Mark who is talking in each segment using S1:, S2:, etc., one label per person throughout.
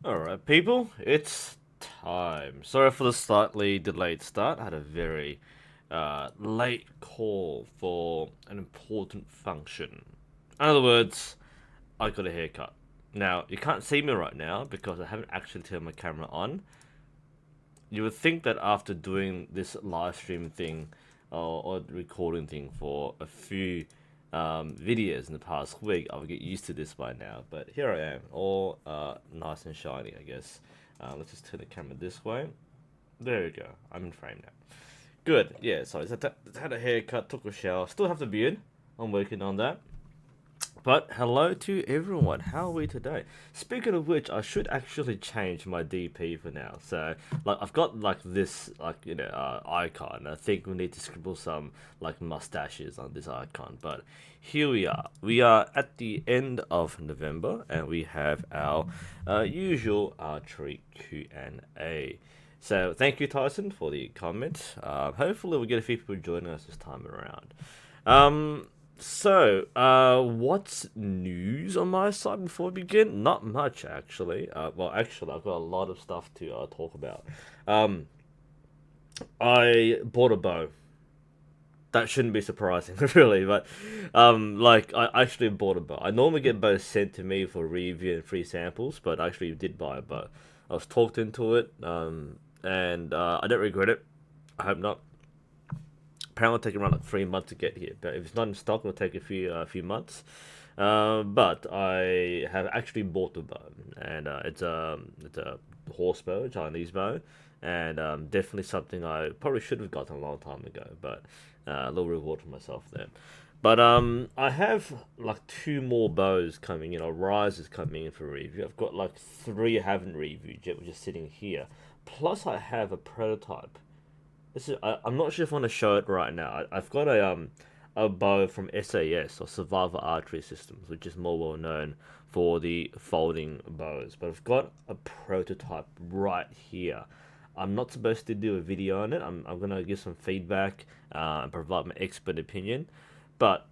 S1: Alright, people, it's time. Sorry for the slightly delayed start. I had a very late call for an important function. In other words, I got a haircut. Now, you can't see me right now because I haven't actually turned my camera on. You would think that after doing this live stream thing or recording thing for a few videos in the past week, I would get used to this by now. But here I am, all nice and shiny, I guess. Let's just turn the camera this way. There we go. I'm in frame now. Good. Yeah. So I had a haircut, took a shower. Still have the beard. I'm working on that. But hello to everyone. How are we today? Speaking of which, I should actually change my DP for now. So like I've got like this icon. I think we need to scribble some like mustaches on this icon. But here we are. We are at the end of November, and we have our usual archery Q&A. So thank you, Tyson, for the comment. Hopefully we'll get a few people joining us this time around. What's news on my side before we begin? Not much, actually. Actually, I've got a lot of stuff to talk about. I bought a bow. That shouldn't be surprising, really, but I actually bought a bow. I normally get bows sent to me for review and free samples, but I actually did buy a bow. I was talked into it, and I don't regret it. I hope not. Apparently, it'll take around like 3 months to get here, but if it's not in stock, it'll take a few months. But I have actually bought the bow, and it's a horse bow, Chinese bow, and definitely something I probably should have gotten a long time ago. But a little reward for myself there. But I have like two more bows coming in, or risers coming in for review. I've got like three I haven't reviewed yet, which is sitting here. Plus, I have a prototype. I'm not sure if I want to show it right now. I've got a bow from SAS, or Survivor Archery Systems, which is more well known for the folding bows. But I've got a prototype right here. I'm not supposed to do a video on it. I'm gonna give some feedback and provide my expert opinion, but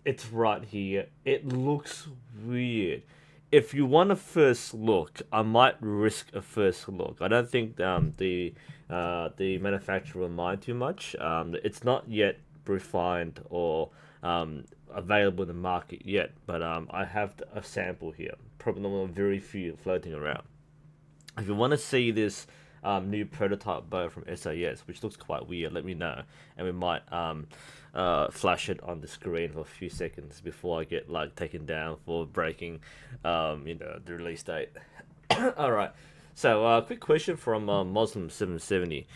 S1: it's right here. It looks weird. If you want a first look, I might risk a first look. I don't think the manufacturer will mind too much. It's not yet refined or available in the market yet, but I have a sample here. Probably one of very few floating around. If you want to see this new prototype bow from SAS, which looks quite weird, let me know, and we might flash it on the screen for a few seconds before I get like taken down for breaking, the release date. All right. So, quick question from Muslim770.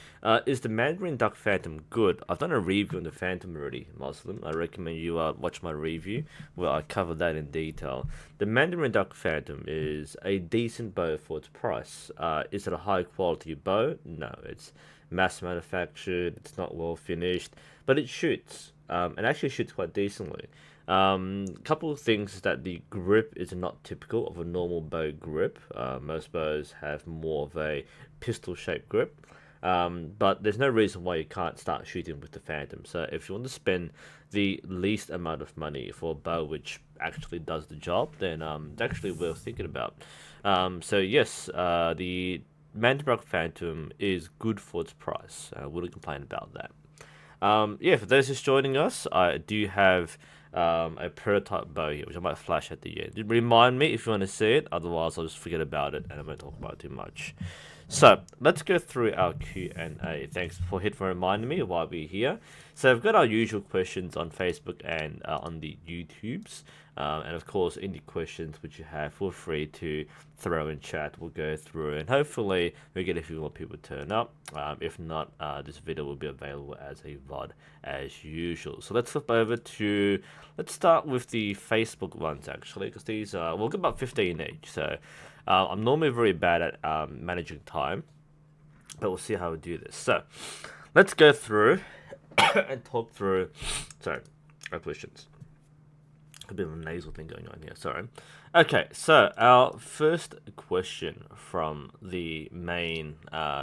S1: Is the Mandarin Duck Phantom good? I've done a review on the Phantom already, Muslim. I recommend you watch my review where I cover that in detail. The Mandarin Duck Phantom is a decent bow for its price. Is it a high quality bow? No, it's mass manufactured, it's not well finished, but it shoots. It actually shoots quite decently. Couple of things is that the grip is not typical of a normal bow grip. Most bows have more of a pistol-shaped grip. But there's no reason why you can't start shooting with the Phantom. So if you want to spend the least amount of money for a bow which actually does the job, then it's actually worth thinking about. So yes, the Mandarin Phantom is good for its price. I wouldn't complain about that. For those who's joining us, I do have a prototype bow here, which I might flash at the end. Remind me if you want to see it, otherwise I'll just forget about it and I won't talk about it too much. So let's go through our Q&A. Thanks for reminding me why we're here. So I've got our usual questions on Facebook and on the YouTubes. And of course, any questions which you have, feel free to throw in chat. We'll go through and hopefully we get a few more people turn up. If not, this video will be available as a VOD as usual. So let's flip over let's start with the Facebook ones actually, because these we'll get about 15 each. So I'm normally very bad at managing time, but we'll see how we do this. So let's go through and talk through our questions. A bit of a nasal thing going on here, sorry. Okay, so our first question from the main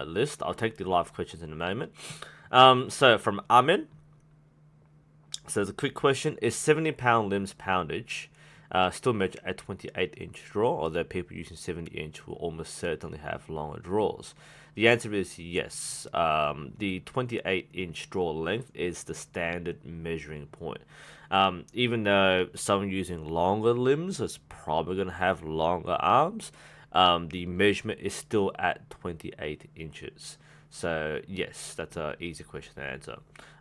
S1: list. I'll take the live questions in a moment. So from Amin. So there's a quick question. Is 70 pound limbs poundage still measure a 28-inch draw, although people using 70-inch will almost certainly have longer draws. The answer is yes. The 28-inch draw length is the standard measuring point. Even though someone using longer limbs is probably going to have longer arms, the measurement is still at 28 inches. So yes, that's an easy question to answer.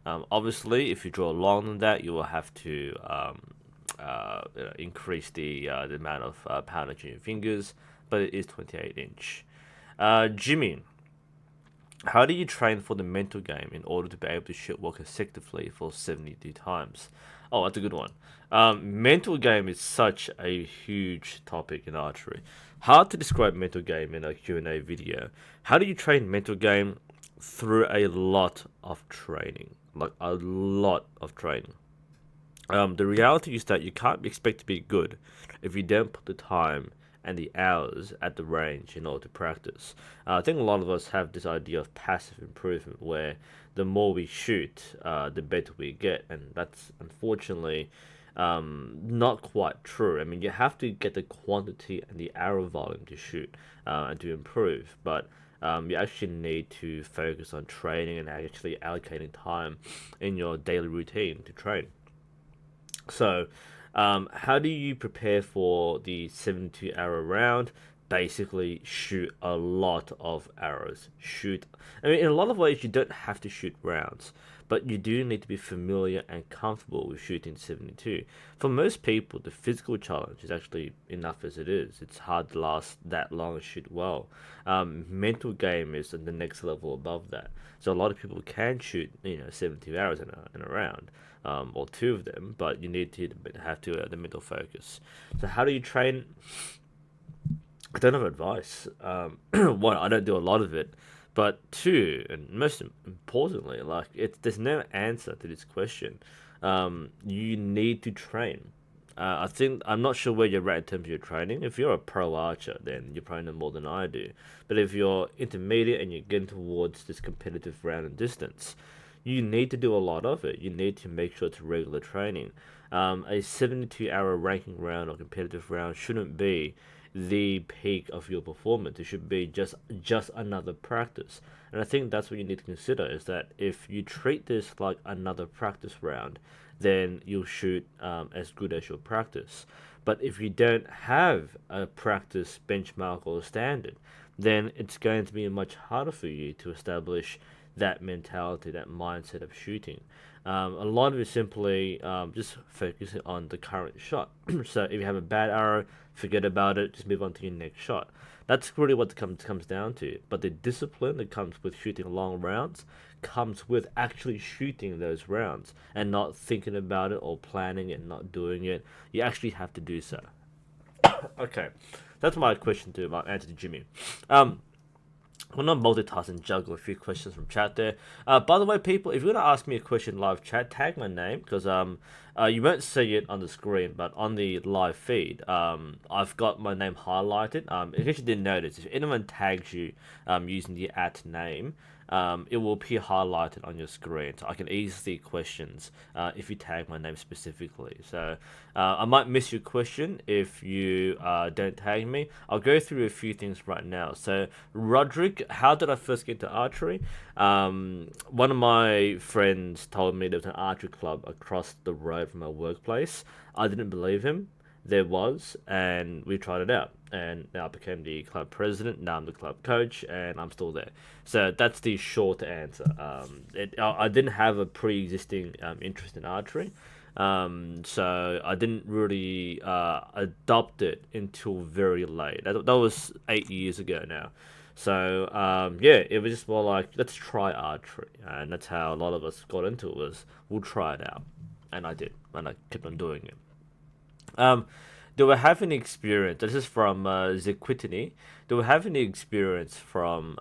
S1: Obviously, if you draw longer than that, you will have to increase the amount of poundage in your fingers, but it is 28 inch. Jimmy, how do you train for the mental game in order to be able to shoot well consecutively for 72 times? Oh, that's a good one. Mental game is such a huge topic in archery. Hard to describe mental game in a Q&A video. How do you train mental game? Through a lot of training. Like a lot of training. The reality is that you can't expect to be good if you don't put the time and the hours at the range in order to practice. I think a lot of us have this idea of passive improvement where the more we shoot, the better we get, and that's unfortunately not quite true. I mean, you have to get the quantity and the arrow volume to shoot and to improve, but you actually need to focus on training and actually allocating time in your daily routine to train. So, how do you prepare for the 72 arrow round? Basically, shoot a lot of arrows. I mean, in a lot of ways, you don't have to shoot rounds, but you do need to be familiar and comfortable with shooting 72. For most people, the physical challenge is actually enough as it is. It's hard to last that long and shoot well. Mental game is the next level above that. So a lot of people can shoot, 72 arrows in a round. Or two of them, but you need to have the mental focus. So how do you train? I don't have advice. One, I don't do a lot of it, but two, and most importantly, there's no answer to this question. You need to train. I'm not sure where you're at in terms of your training. If you're a pro archer, then you're probably no more than I do. But if you're intermediate and you're getting towards this competitive round and distance, you need to do a lot of it. You need to make sure it's regular training. A 72-hour ranking round or competitive round shouldn't be the peak of your performance. It should be just another practice. And I think that's what you need to consider, is that if you treat this like another practice round, then you'll shoot as good as your practice. But if you don't have a practice benchmark or standard, then it's going to be much harder for you to establish that mentality, that mindset of shooting. A lot of it is simply just focusing on the current shot. So if you have a bad arrow, forget about it, just move on to your next shot. That's really what it comes down to. But the discipline that comes with shooting long rounds comes with actually shooting those rounds and not thinking about it or planning it and not doing it. You actually have to do so. Okay, that's my answer to Jimmy. We're not multitask and juggle a few questions from chat there. By the way, people, if you're gonna ask me a question live chat, tag my name because you won't see it on the screen, but on the live feed, I've got my name highlighted. In case you didn't notice, if anyone tags you using the @name, it will appear highlighted on your screen, so I can easily see questions if you tag my name specifically. So I might miss your question if you don't tag me. I'll go through a few things right now. So Roderick, how did I first get into archery? One of my friends told me there was an archery club across the road from my workplace. I didn't believe him. There was, and we tried it out, and now I became the club president. Now I'm the club coach, and I'm still there. So that's the short answer. I didn't have a pre-existing interest in archery, so I didn't really adopt it until very late. That was 8 years ago now. So yeah, it was just more like, let's try archery, and that's how a lot of us got into it. Was we'll try it out, and I did, and I kept on doing it. Do I have any experience? This is from Zequitiny. Do I have any experience from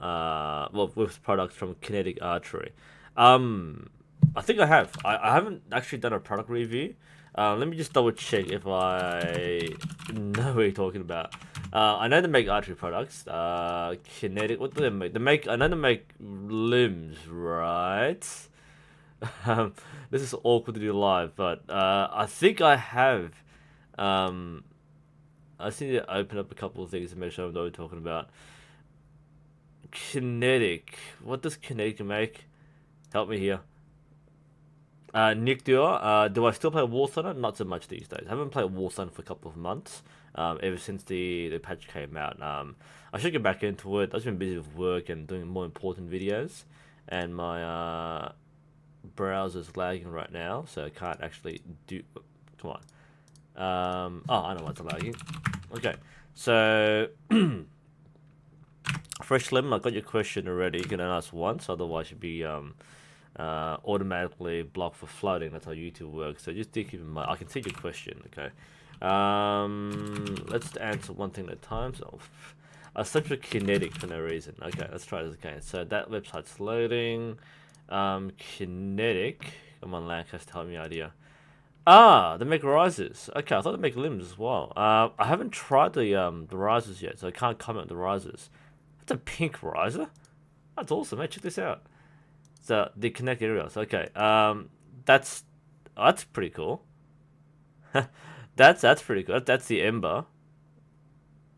S1: with products from Kinetic Archery? I think I have. I haven't actually done a product review. Let me just double check if I know what you're talking about. I know they make archery products. Kinetic. What do they make? I know they make limbs, right? This is awkward to do live, but I think I have I just need to open up a couple of things to make sure I know what we're talking about. Kinetic. What does kinetic make? Help me here. Nick Dior, do I still play War Thunder? Not so much these days. I haven't played War Thunder for a couple of months. Ever since the patch came out. I should get back into it. I've been busy with work and doing more important videos, and my browser's lagging right now, so I can't actually do. Come on. Oh, I know what's lagging. Okay, so Fresh Lemon, I got your question already. You can ask once, otherwise you'd be automatically blocked for flooding. That's how YouTube works. So just do keep in mind. I can see your question. Okay. Let's answer one thing at a time. So, I searched for kinetic for no reason. Okay, let's try this again. So that website's loading. Kinetic. Come on, Lancaster, help me out here. Ah, they make risers. Okay, I thought they make limbs as well. I haven't tried the risers yet, so I can't comment on the risers. That's a pink riser. That's awesome. Hey, check this out. So the connect areas. Okay. That's pretty cool. that's pretty cool. That's the Ember.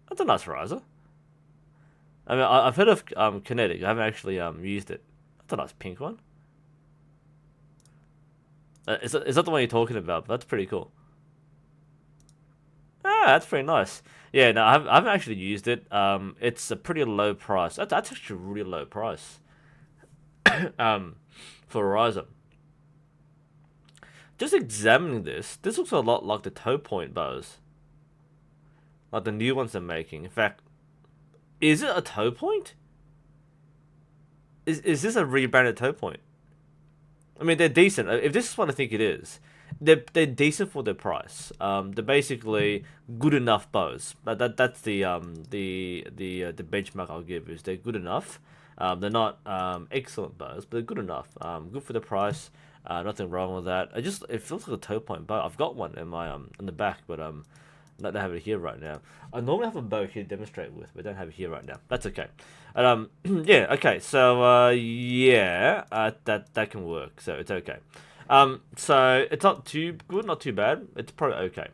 S1: That's a nice riser. I mean, I've heard of kinetic. I haven't actually used it. That's a nice pink one. Is that the one you're talking about? But that's pretty cool. Ah, that's pretty nice. Yeah, no, I haven't actually used it. It's a pretty low price. That's actually a really low price. For a riser. Just examining this looks a lot like the toe point bows. Like the new ones they're making. In fact, is it a toe point? Is this a rebranded toe point? I mean, they're decent. If this is what I think it is, they're decent for their price. They're basically good enough bows. That's the benchmark I'll give is they're good enough. They're not excellent bows, but they're good enough. Good for the price. Nothing wrong with that. It feels like a toe point bow. I've got one in my in the back, but I don't have it here right now. I normally have a bow here to demonstrate with, but I don't have it here right now. That's okay. Yeah, okay. So yeah, that can work. So it's okay. So it's not too good, not too bad. It's probably okay.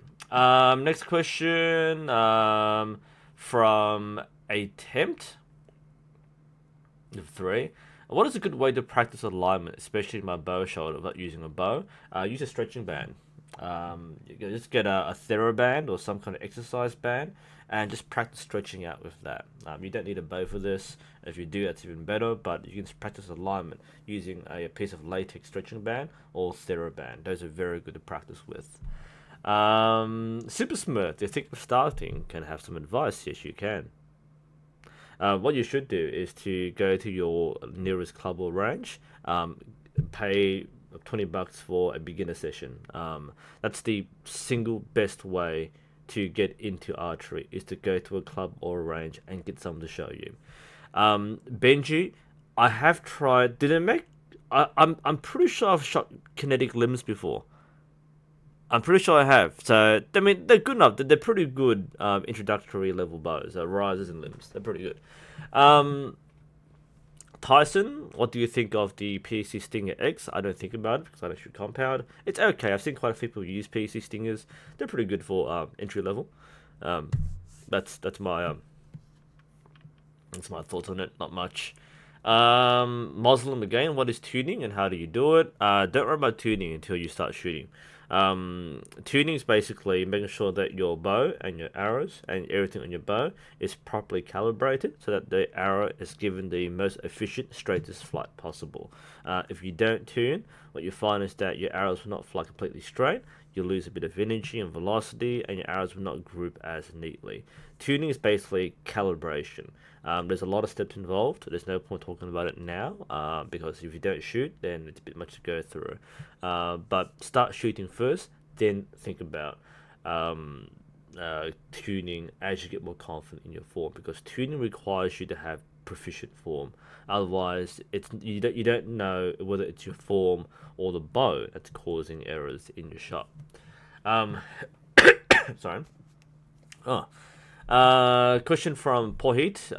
S1: Next question. From Attempt 3. What is a good way to practice alignment, especially in my bow shoulder without using a bow? Use a stretching band. You can just get a TheraBand or some kind of exercise band and just practice stretching out with that. You don't need a bow for this. If you do, that's even better, but you can practice alignment using a piece of latex stretching band or TheraBand. Those are very good to practice with. Super Smurf, you think of starting, can have some advice? Yes, you can. What you should do is to go to your nearest club or range, pay $20 for a beginner session. That's the single best way to get into archery, is to go to a club or a range and get someone to show you. Benji, I have tried. Did it make? I'm pretty sure I've shot kinetic limbs before. I'm pretty sure I have. So I mean, they're good enough. They're pretty good introductory level bows, risers and limbs. They're pretty good. Tyson, what do you think of the PC Stinger X? I don't think about it because I don't shoot compound. It's okay. I've seen quite a few people use PC Stingers. They're pretty good for entry level. That's my thoughts on it. Not much. Muslim again. What is tuning and how do you do it? Don't worry about tuning until you start shooting. Tuning is basically making sure that your bow and your arrows and everything on your bow is properly calibrated so that the arrow is given the most efficient, straightest flight possible. If you don't tune, what you find is that your arrows will not fly completely straight. You'll lose a bit of energy and velocity, and your arrows will not group as neatly. Tuning is basically calibration. There's a lot of steps involved. There's no point talking about it now because if you don't shoot, then it's a bit much to go through. But start shooting first, then think about tuning as you get more confident in your form, because tuning requires you to have proficient form. Otherwise, you don't know whether it's your form or the bow that's causing errors in your shot. Sorry. Question from Pohit.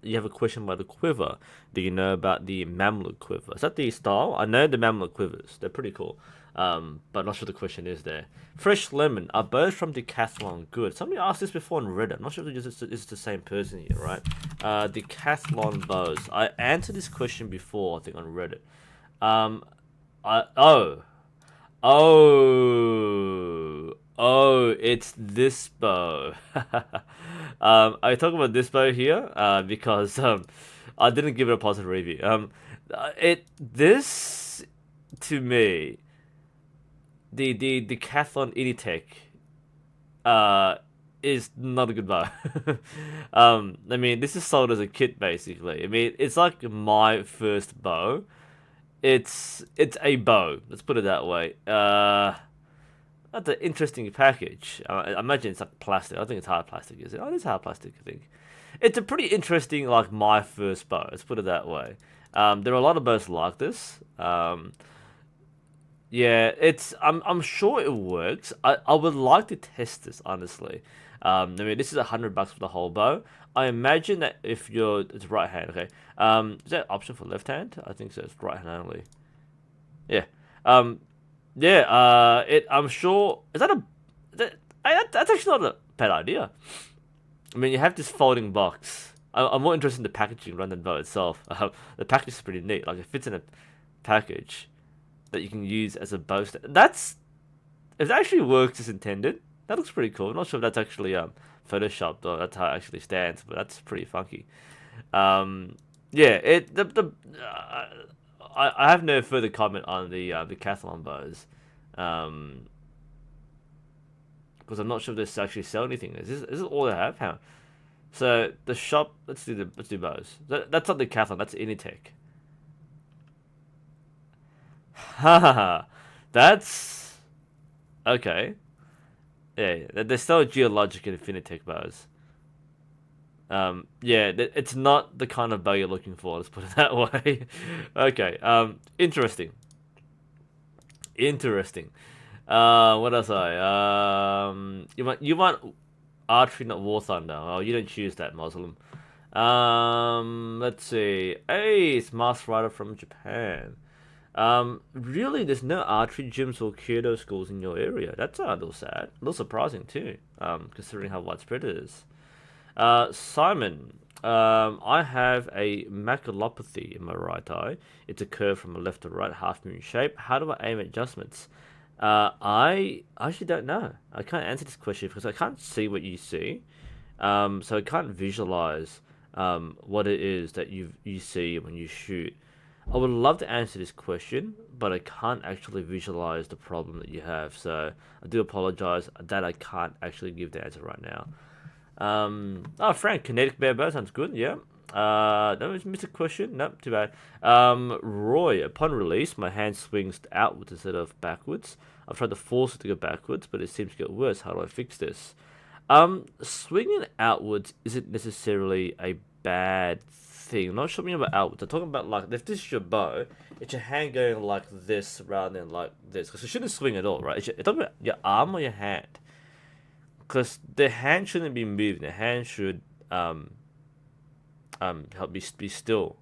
S1: You have a question about the quiver. Do you know about the Mamluk quiver? Is that the style? I know the Mamluk quivers. They're pretty cool. But not sure the question is there. Fresh lemon. Are bows from Decathlon good? Somebody asked this before on Reddit. I'm not sure if it's the same person here, right? Decathlon bows. I answered this question before, I think, on Reddit. It's this bow. I talk about this bow here because I didn't give it a positive review. This to me, the Decathlon Initech is not a good bow. I mean, this is sold as a kit basically. I mean, it's like my first bow. It's a bow. Let's put it that way. That's an interesting package. I imagine it's like plastic. I think it's hard plastic, is it? Oh, it is hard plastic, I think. It's a pretty interesting, like, my first bow. Let's put it that way. There are a lot of bows like this. Yeah, I'm sure it works. I would like to test this, honestly. I mean, this is $100 for the whole bow. I imagine that if it's right hand, okay. Is that option for left hand? I think so. It's right hand only. Yeah. Yeah. I'm sure. That's actually not a bad idea. I mean, you have this folding box. I'm more interested in the packaging rather than the bow itself. The package is pretty neat. Like, it fits in a package that you can use as a bow stand. If it actually works as intended, that looks pretty cool. I'm not sure if that's actually photoshopped or that's how it actually stands, but that's pretty funky. Yeah, I have no further comment on the Decathlon bows, because I'm not sure if they actually sell anything. Is this all they have? How? So the shop. Let's do bows. That's not the Decathlon. That's Initech. Haha, that's okay. Yeah, there's still Geologic and Infinitech bows. Yeah, it's not the kind of bow you're looking for. Let's put it that way. Okay. Interesting. Interesting. What else? You want Archery, not War Thunder. Oh, you don't choose that, Muslim. Let's see. Hey, it's Masked Rider from Japan. Really, there's no archery gyms or Kyoto schools in your area. That's a little sad. A little surprising too, considering how widespread it is. Simon, I have a maculopathy in my right eye. It's a curve from a left to right, half moon shape. How do I aim adjustments? I actually don't know. I can't answer this question because I can't see what you see. So I can't visualize what it is that you see when you shoot. I would love to answer this question, but I can't actually visualize the problem that you have. So I do apologize that I can't actually give the answer right now. Frank, kinetic bare bow sounds good. Yeah. No, missed a question. Nope, too bad. Roy, upon release, my hand swings outwards instead of backwards. I've tried to force it to go backwards, but it seems to get worse. How do I fix this? Swinging outwards isn't necessarily a bad thing. I'm not sure about outwards. I'm talking about, like, if this is your bow, it's your hand going like this rather than like this. Because it shouldn't swing at all, right? It's talking about your arm or your hand. Because the hand shouldn't be moving. The hand should help be still.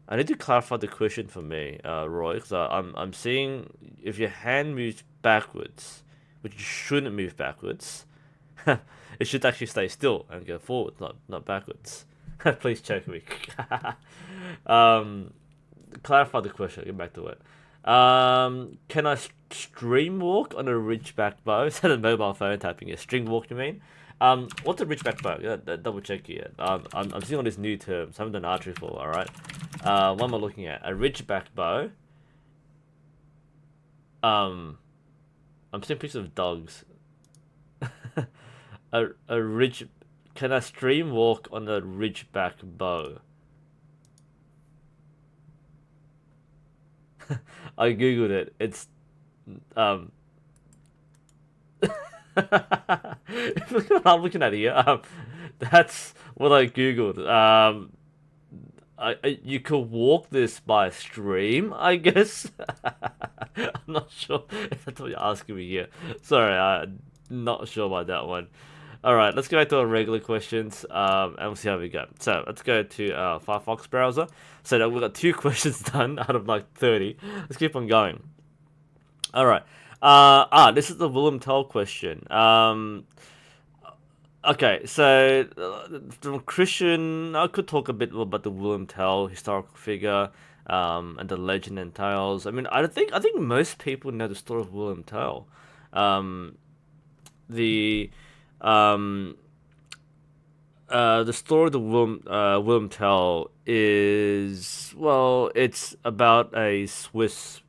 S1: I need to clarify the question for me, Roy, because I'm seeing if your hand moves backwards, which you shouldn't move backwards, it should actually stay still and go forward, not backwards. Please check me. Clarify the question. Get back to it. Can I stream walk on a Ridgeback bow? Is that a mobile phone tapping? A string walk, you mean? What's a Ridgeback bow? Yeah, double check here. I'm seeing all these new terms. I haven't done archery for. All right. What am I looking at? A Ridgeback bow. I'm seeing pictures of dogs. a ridge. Can I stream walk on a Ridgeback bow? I googled it. It's I'm looking at here. That's what I googled. You could walk this by stream, I guess. I'm not sure if that's what you're asking me here. Sorry, I'm not sure about that one. Alright, let's go back to our regular questions, and we'll see how we go. So, let's go to Firefox browser. So, we've got 2 questions done out of like 30. Let's keep on going. All right. This is the Willem Tell question. Okay, so from Christian, I could talk a bit about the Willem Tell historical figure, and the legend and tales. I mean, I think most people know the story of Willem Tell. Um, the um, the story of the Willem Tell is, well, it's about a Swiss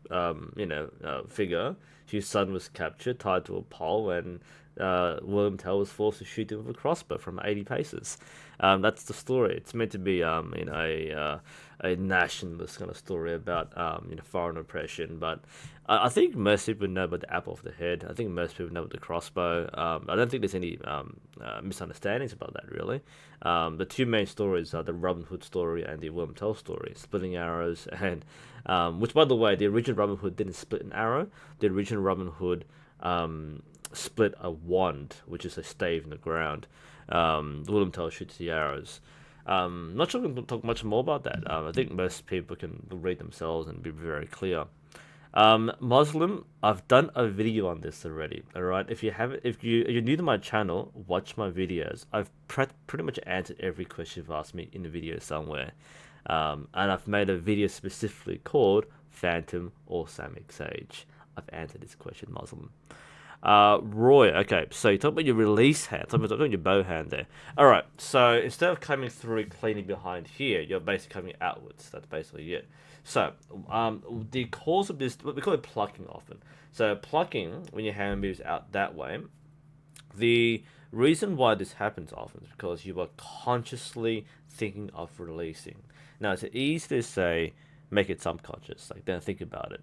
S1: figure whose son was captured, tied to a pole, and Willem Tell was forced to shoot him with a crossbow from 80 paces. That's the story. It's meant to be a nationalist kind of story about foreign oppression, but I think most people know about the apple of the head. I think most people know about the crossbow. I don't think there's any misunderstandings about that, really. The two main stories are the Robin Hood story and the Willem Tell story, splitting arrows, and which, by the way, the original Robin Hood didn't split an arrow. The original Robin Hood split a wand, which is a stave in the ground. Willem Tell shoots the arrows. Not sure we can talk much more about that. I think most people can read themselves and be very clear. Muslim, I've done a video on this already. All right, if you're new to my channel, watch my videos. I've pretty much answered every question you've asked me in the video somewhere, and I've made a video specifically called Phantom or Samic Sage. I've answered this question, Muslim. Roy, okay, so you talk about your release hand, talk about your bow hand there. Alright, so instead of coming through cleanly behind here, you're basically coming outwards. That's basically it. So, the cause of this, we call it plucking often. So, plucking, when your hand moves out that way, the reason why this happens often is because you are consciously thinking of releasing. Now, it's easy to say, make it subconscious, like don't think about it,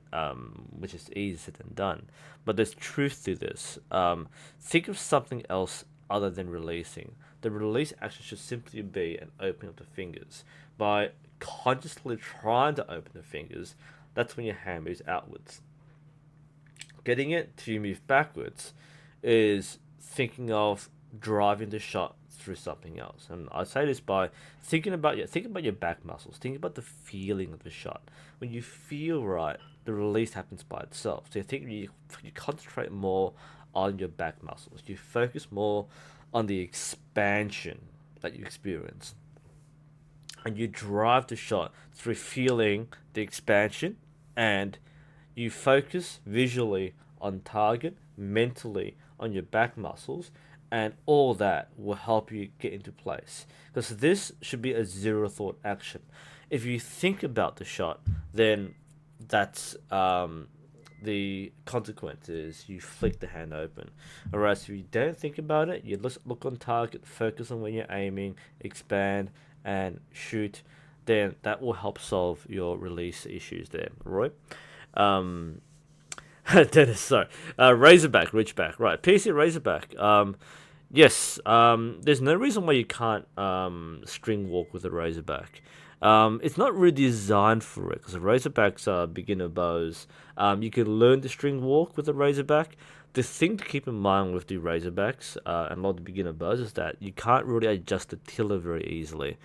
S1: which is easier said than done. But there's truth to this. Think of something else other than releasing. The release action should simply be an opening of the fingers. By consciously trying to open the fingers, that's when your hand moves outwards. Getting it to move backwards is thinking of driving the shot through something else. And I say this by think about your back muscles. Think about the feeling of the shot. When you feel right, the release happens by itself. So you concentrate more on your back muscles. You focus more on the expansion that you experience. And you drive the shot through feeling the expansion, and you focus visually on target, mentally on your back muscles, and all that will help you get into place. Because this should be a zero thought action. If you think about the shot, then that's the consequence is you flick the hand open. Whereas if you don't think about it, you just look on target, focus on when you're aiming, expand, and shoot, then that will help solve your release issues there, Roy. Dennis, sorry. Razorback, Ridgeback, right. PC Razorback. Yes, there's no reason why you can't string walk with a Razorback. It's not really designed for it because Razorbacks are beginner bows. You can learn to string walk with a Razorback. The thing to keep in mind with the Razorbacks and a lot of the beginner bows is that you can't really adjust the tiller very easily.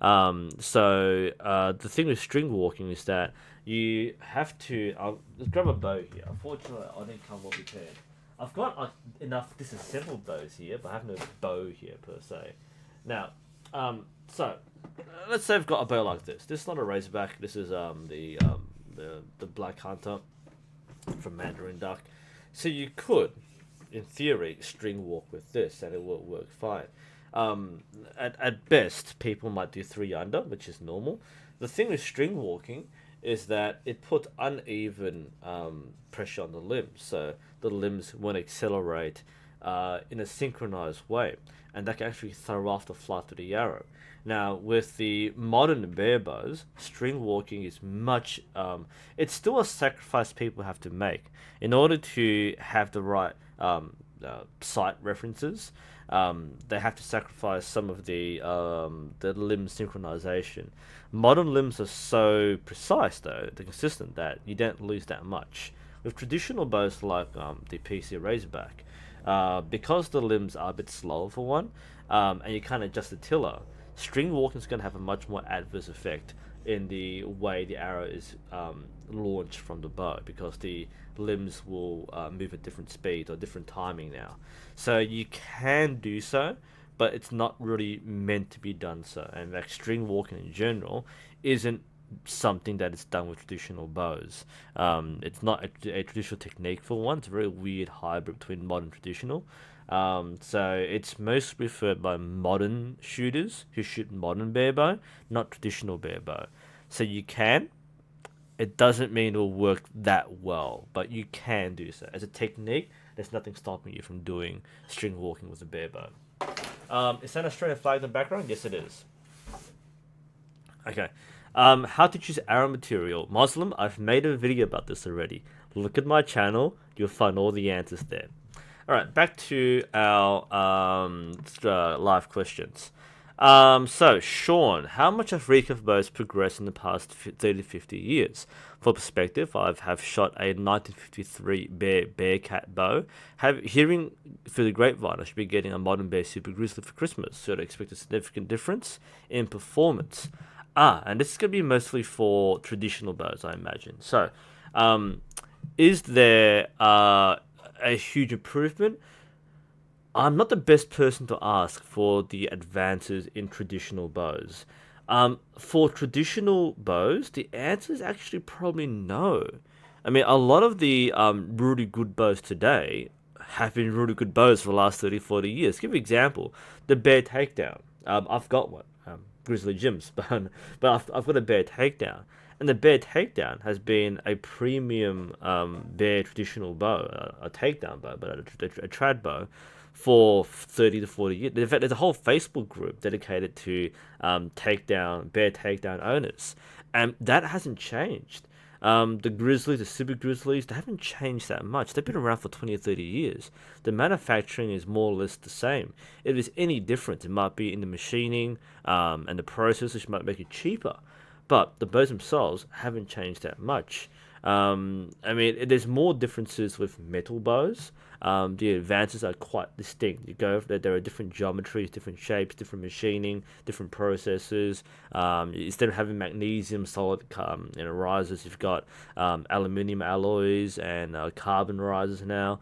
S1: The thing with string walking is that you have to. Let's grab a bow here. Unfortunately, I didn't come well prepared. I've got enough disassembled bows here, but I have no bow here per se. Now, let's say I've got a bow like this. This is not a Razorback. This is the Black Hunter from Mandarin Duck. So you could, in theory, string walk with this, and it will work fine. At best, people might do 3 under, which is normal. The thing with string walking is that it puts uneven pressure on the limbs, so the limbs won't accelerate in a synchronized way, and that can actually throw off the flight of the arrow. Now, with the modern bear bows, string walking is much. It's still a sacrifice people have to make in order to have the right sight references. They have to sacrifice some of the limb synchronization. Modern limbs are so precise, though, they're consistent, that you don't lose that much. With traditional bows like the PC Razorback, because the limbs are a bit slower for one, and you can't adjust the tiller, string walking is going to have a much more adverse effect in the way the arrow is launched from the bow, because the limbs will move at different speeds or different timing now. So you can do so, but it's not really meant to be done so. And like string walking in general isn't something that is done with traditional bows. It's not a traditional technique for one. It's a very weird hybrid between modern and traditional. So it's most preferred by modern shooters who shoot modern bear bow, not traditional bear bow. So you can. It doesn't mean it will work that well, but you can do so. As a technique, there's nothing stopping you from doing string walking with a bear bow. Is that Australian flag in the background? Yes, it is. Okay. How to choose arrow material. Muslim, I've made a video about this already. Look at my channel. You'll find all the answers there. Alright, back to our live questions. So, Sean, how much have recurve bows progressed in the past 30 to 50 years? For perspective, I have shot a 1953 Bearcat bow. Hearing through the grapevine, I should be getting a modern bear Super Grizzly for Christmas, so I'd expect a significant difference in performance. And this is going to be mostly for traditional bows, I imagine. So, is there a huge improvement? I'm not the best person to ask for the advances in traditional bows. For traditional bows, the answer is actually probably no. I mean, a lot of the really good bows today have been really good bows for the last 30, 40 years. Give an example. The Bear Takedown. I've got one. Grizzly Jims, but I've got a Bear Takedown. And the Bear Takedown has been a premium bear traditional bow, a takedown bow, but a trad bow, for 30 to 40 years. In fact, there's a whole Facebook group dedicated to bear takedown owners, and that hasn't changed. The Grizzlies, the Super Grizzlies, they haven't changed that much. They've been around for 20 or 30 years. The manufacturing is more or less the same. If there's any difference, it might be in the machining and the process, which might make it cheaper. But the bows themselves haven't changed that much. I mean, there's more differences with metal bows. The advances are quite distinct. There are different geometries, different shapes, different machining, different processes. Instead of having magnesium solid risers, you've got aluminium alloys and carbon risers now.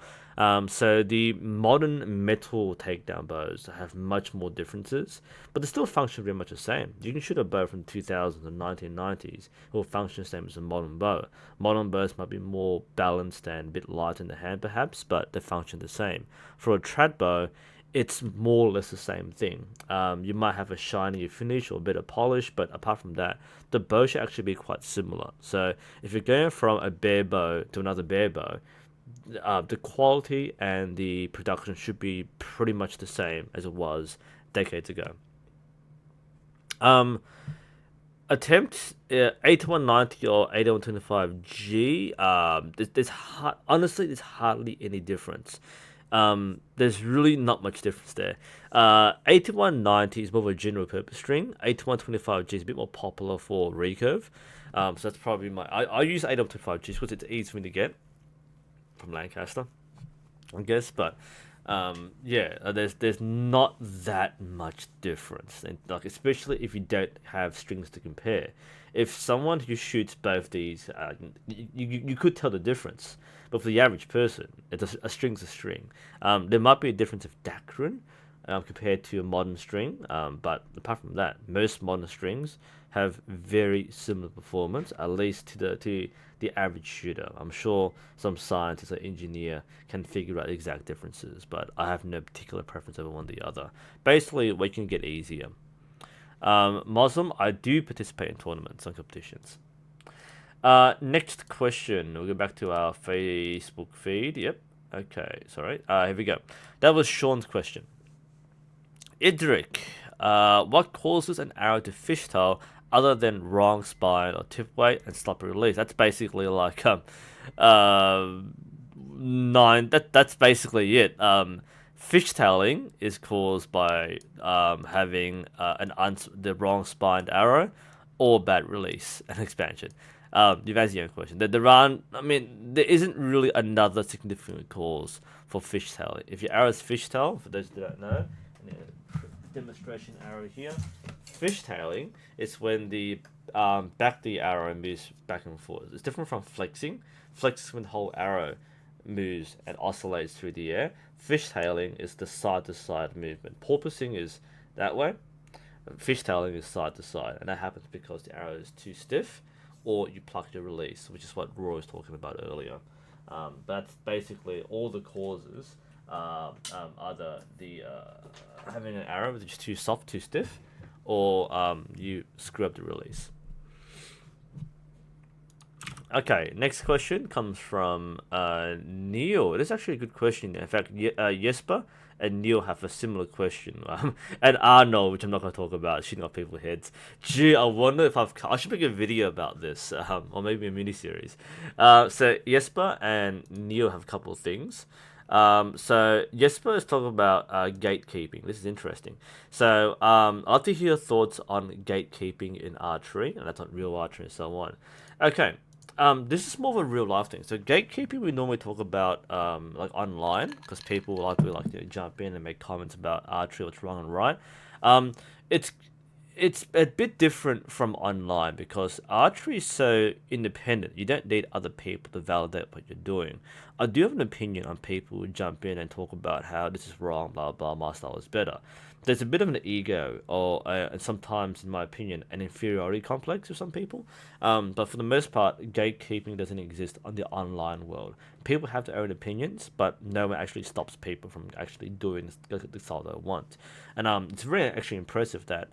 S1: So the modern metal takedown bows have much more differences, but they still function very much the same. You can shoot a bow from 2000s and 1990s. It will function the same as a modern bow. Modern bows might be more balanced and a bit lighter in the hand perhaps, but they function the same. For a trad bow, it's more or less the same thing. You might have a shinier finish or a bit of polish, but apart from that, the bow should actually be quite similar. So if you're going from a bear bow to another bear bow, the quality and the production should be pretty much the same as it was decades ago. Attempt 8190 or 8125G. Honestly, there's hardly any difference. There's really not much difference there. 8190 is more of a general purpose string. 8125G is a bit more popular for recurve. So that's probably I use 8125G because it's easy for me to get from Lancaster, I guess, but there's not that much difference, and like especially if you don't have strings to compare. If someone who shoots both these, you could tell the difference, but for the average person, a string's a string. There might be a difference of dacron compared to a modern string, but apart from that, most modern strings have very similar performance, at least to the average shooter. I'm sure some scientist or engineer can figure out the exact differences, but I have no particular preference over one or the other. Basically, we can get easier. Muslim, I do participate in tournaments and competitions. Next question. We'll go back to our Facebook feed. Yep. Okay, sorry. Here we go. That was Sean's question. Idrik, what causes an arrow to fishtail other than wrong spine or tip weight and sloppy release? That's basically like That's basically it. Fishtailing is caused by having the wrong spined arrow or bad release and expansion. You've answered your own question. There isn't really another significant cause for fishtailing. If your arrow is fishtail, for those who don't know, demonstration arrow here, fishtailing is when the back the arrow moves back and forth. It's different from flexing. Flexing when the whole arrow moves and oscillates through the air. Fishtailing is the side to side movement. Porpoising is that way. Fishtailing is side to side, and that happens because the arrow is too stiff, or you pluck your release, which is what Roy was talking about earlier. That's basically all the causes. Either the having an arrow which is too soft, too stiff, or you screw up the release. Okay, next question comes from Neil. It is actually a good question. In fact, Jesper and Neil have a similar question. And Arnold, which I'm not going to talk about, shooting off people's heads. Gee, I wonder if I should make a video about this, or maybe a mini series. So Jesper and Neil have a couple of things. So Jesper is talking about gatekeeping. This is interesting. So I'd like to hear your thoughts on gatekeeping in archery, and that's on real archery and so on. Okay. This is more of a real life thing. So gatekeeping we normally talk about like online because people like to jump in and make comments about archery, what's wrong and right. It's it's a bit different from online because archery is so independent. You don't need other people to validate what you're doing. I do have an opinion on people who jump in and talk about how this is wrong, blah blah, my style is better. There's a bit of an ego, or and sometimes, in my opinion, an inferiority complex with some people. But for the most part, gatekeeping doesn't exist on the online world. People have their own opinions, but no one actually stops people from actually doing the style they want. And it's really actually impressive that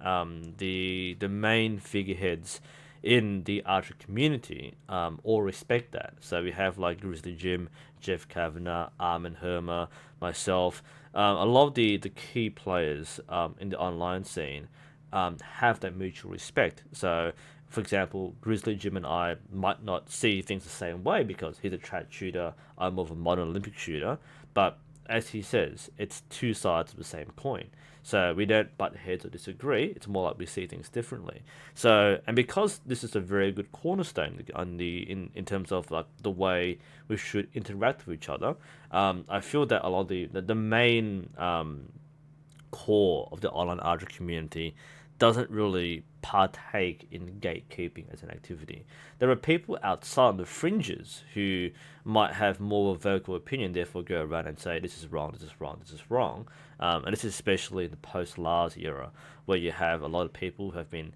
S1: the main figureheads in the archery community all respect that. So we have like Grizzly Jim, Jeff Kavanagh, Armin Hermer, myself. A lot of the key players in the online scene have that mutual respect. So, for example, Grizzly Jim and I might not see things the same way because he's a trad shooter, I'm more of a modern Olympic shooter, but as he says, it's two sides of the same coin. So we don't butt heads or disagree. It's more like we see things differently. So, and because this is a very good cornerstone on in terms of like the way we should interact with each other, I feel that a lot of the main core of the online archery community doesn't really partake in gatekeeping as an activity. There are people outside the fringes who might have more of a vocal opinion, therefore go around and say this is wrong, this is wrong, this is wrong. And this is especially in the post-Lars era, where you have a lot of people who have been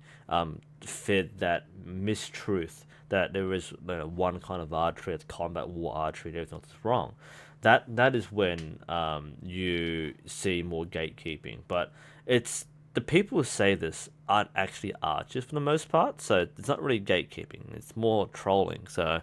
S1: fed that mistruth that there is one kind of archery, it's combat war archery, and everything else is wrong. That is when you see more gatekeeping. But it's the people who say this aren't actually archers for the most part, so it's not really gatekeeping. It's more trolling. So,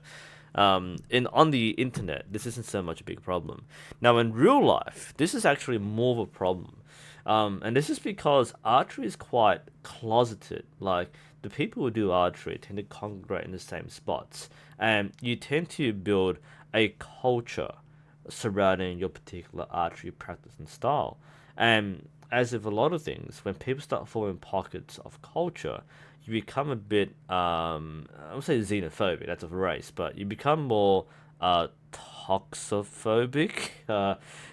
S1: on the internet, this isn't so much a big problem. Now, in real life, this is actually more of a problem, and this is because archery is quite closeted. Like the people who do archery tend to congregate in the same spots, and you tend to build a culture surrounding your particular archery practice and style. And as with a lot of things, when people start forming pockets of culture, you become a bit, I would say xenophobic, that's a race, but you become more toxophobic.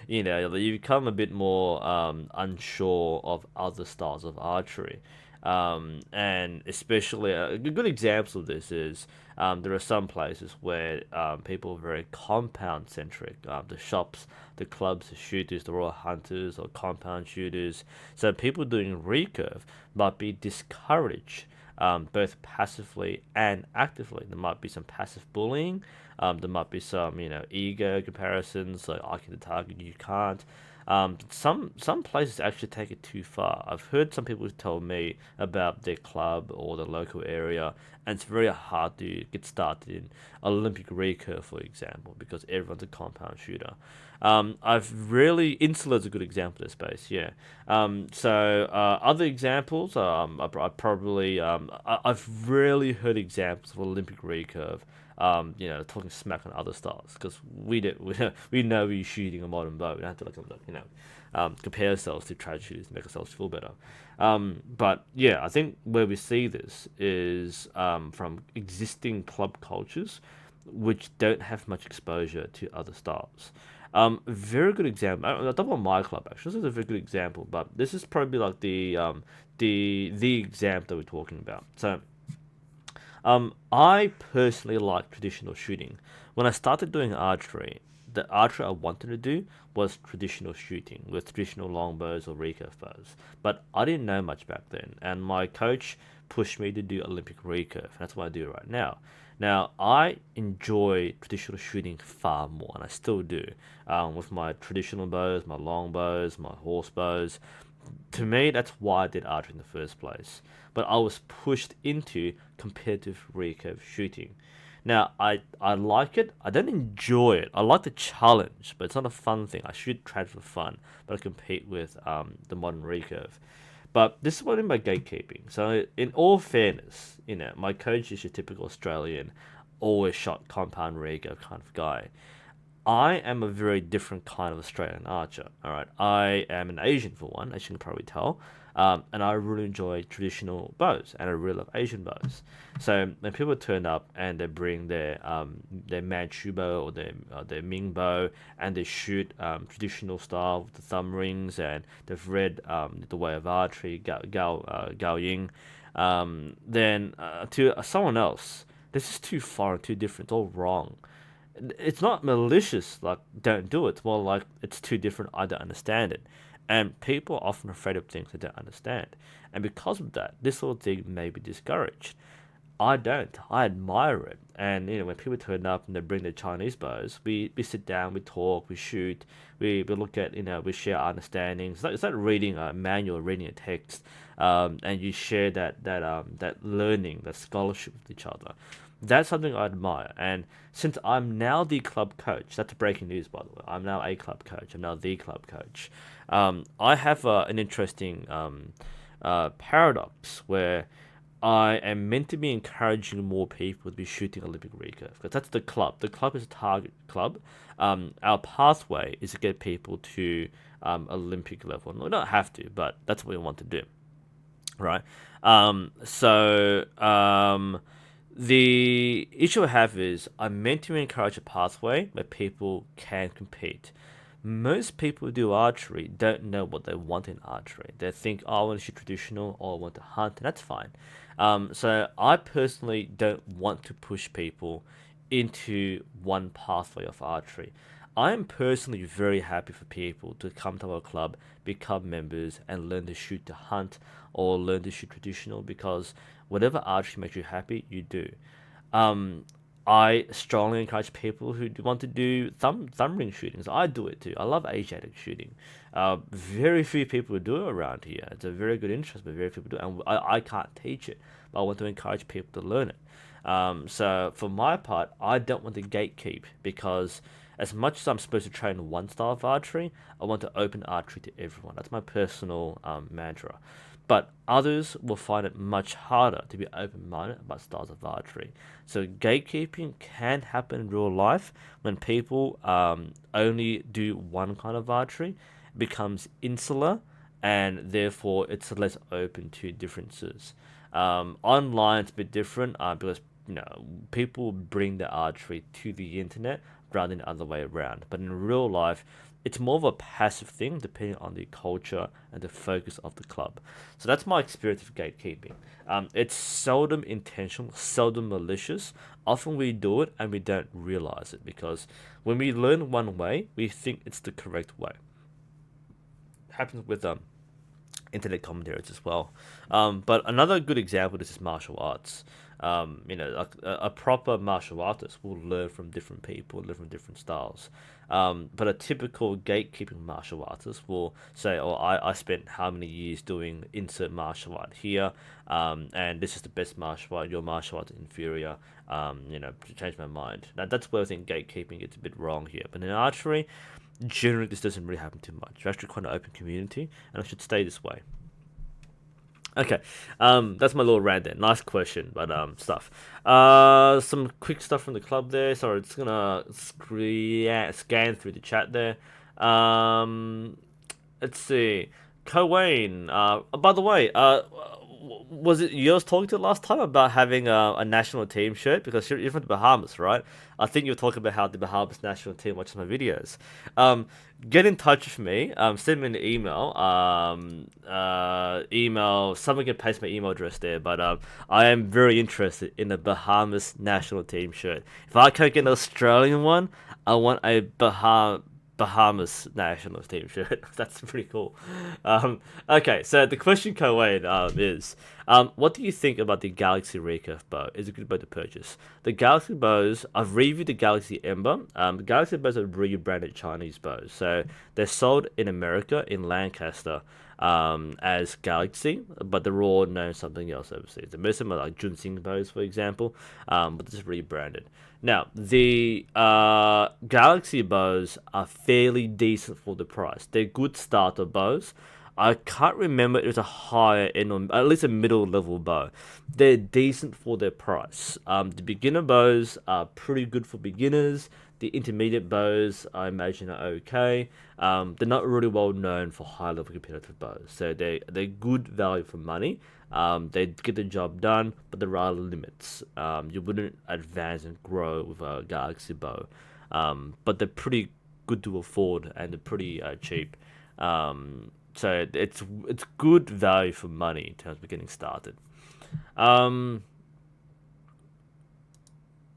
S1: You become a bit more unsure of other styles of archery. And especially a good example of this is there are some places where people are very compound centric. The shops, the clubs, the shooters, the Royal Hunters or compound shooters. So people doing recurve might be discouraged both passively and actively. There might be some passive bullying. There might be some ego comparisons, like I can target you can't. Some places actually take it too far. I've heard some people tell me about their club or the local area, and it's very hard to get started in Olympic recurve, for example, because everyone's a compound shooter. I've really Insula's a good example of this space, yeah. Other examples, I've rarely heard examples of Olympic recurve. Talking smack on other styles because we know we're shooting a modern bow. We don't have to compare ourselves to trad shooters to make ourselves feel better. But yeah, I think where we see this is from existing club cultures which don't have much exposure to other styles. Very good example. I don't want my club actually. This is a very good example, but this is probably like the example that we're talking about. So I personally like traditional shooting. When I started doing archery, the archery I wanted to do was traditional shooting with traditional longbows or recurve bows. But I didn't know much back then, and my coach pushed me to do Olympic recurve. And that's what I do right now. Now, I enjoy traditional shooting far more, and I still do, with my traditional bows, my long bows, my horse bows. To me, that's why I did archery in the first place. But I was pushed into competitive recurve shooting. Now, I like it. I don't enjoy it. I like the challenge, but it's not a fun thing. I shoot trad for fun, but I compete with the modern recurve. But this is what I mean by gatekeeping. So, in all fairness, my coach is your typical Australian, always shot compound recurve kind of guy. I am a very different kind of Australian archer. All right, I am an Asian for one, as you can probably tell, and I really enjoy traditional bows, and I really love Asian bows. So when people turn up and they bring their Manchu bow or their Ming bow, and they shoot traditional style with the thumb rings, and they've read the Way of Archery, Gao Ying, then to someone else, this is too far, too different, it's all wrong. It's not malicious, like don't do it. It's more like it's too different. I don't understand it, and people are often afraid of things they don't understand, and because of that, this sort of thing may be discouraged. I don't. I admire it, and when people turn up and they bring their Chinese bows, we sit down, we talk, we shoot, we look at we share our understandings. It's like reading a manual, reading a text, and you share that learning, that scholarship with each other. That's something I admire. And since I'm now the club coach, that's breaking news, by the way. I'm now a club coach. I'm now the club coach. I have an interesting paradox where I am meant to be encouraging more people to be shooting Olympic recurve because that's the club. The club is a target club. Our pathway is to get people to Olympic level. No, we don't have to, but that's what we want to do, right? The issue I have is I'm meant to encourage a pathway where people can compete. Most people who do archery don't know what they want in archery. They think, oh, I want to shoot traditional or I want to hunt, and that's fine. So I personally don't want to push people into one pathway of archery. I am personally very happy for people to come to our club, become members, and learn to shoot to hunt or learn to shoot traditional because whatever archery makes you happy, you do. Um, I strongly encourage people who want to do thumb ring shootings. I do it too. I love Asiatic shooting. Very few people do it around here. It's a very good interest, but very few people do it. And I can't teach it, but I want to encourage people to learn it. So for my part, I don't want to gatekeep because as much as I'm supposed to train one style of archery, I want to open archery to everyone. That's my personal mantra. But others will find it much harder to be open-minded about styles of archery. So gatekeeping can happen in real life when people only do one kind of archery, it becomes insular, and therefore it's less open to differences. Online it's a bit different because people bring their archery to the internet rather than the other way around. But in real life, it's more of a passive thing depending on the culture and the focus of the club. So that's my experience of gatekeeping. It's seldom intentional, seldom malicious. Often we do it and we don't realize it because when we learn one way, we think it's the correct way. It happens with internet commentaries as well. But another good example of this is martial arts. A proper martial artist will learn from different people, learn from different styles. But a typical gatekeeping martial artist will say, "Oh, I spent how many years doing insert martial art here, and this is the best martial art. Your martial art is inferior. To change my mind." Now that's where I think gatekeeping gets a bit wrong here. But in archery, generally this doesn't really happen too much. We're actually quite an open community, and it should stay this way. Okay, that's my little rant there. Nice question, but stuff. Some quick stuff from the club there. Sorry, it's gonna scan through the chat there. Let's see. Cowain. By the way, Was it you was talking to last time about having a national team shirt? Because you're from the Bahamas, right? I think you were talking about how the Bahamas national team watches my videos. Um, get in touch with me. Send me an email. Email. Someone can paste my email address there. But I am very interested in the Bahamas national team shirt. If I can't get an Australian one, I want a Bahamas national team shirt. That's pretty cool. Okay, so the question, Cohen, is what do you think about the Galaxy Recurve bow? Is it a good bow to purchase? The Galaxy bows, I've reviewed the Galaxy Ember. The Galaxy bows are rebranded Chinese bows. So they're sold in America, in Lancaster, as Galaxy, but they're all known something else overseas. The most of them are like Junsing bows, for example, but just rebranded. Now, the Galaxy bows are fairly decent for the price. They're good starter bows. I can't remember if it was a higher end or at least a middle level bow. They're decent for their price. The beginner bows are pretty good for beginners. The intermediate bows, I imagine, are okay. They're not really well known for high level competitive bows, so they're good value for money. They get the job done, but there are limits. You wouldn't advance and grow with a Galaxy bow, but they're pretty good to afford and they're pretty cheap. So it's good value for money in terms of getting started. Um,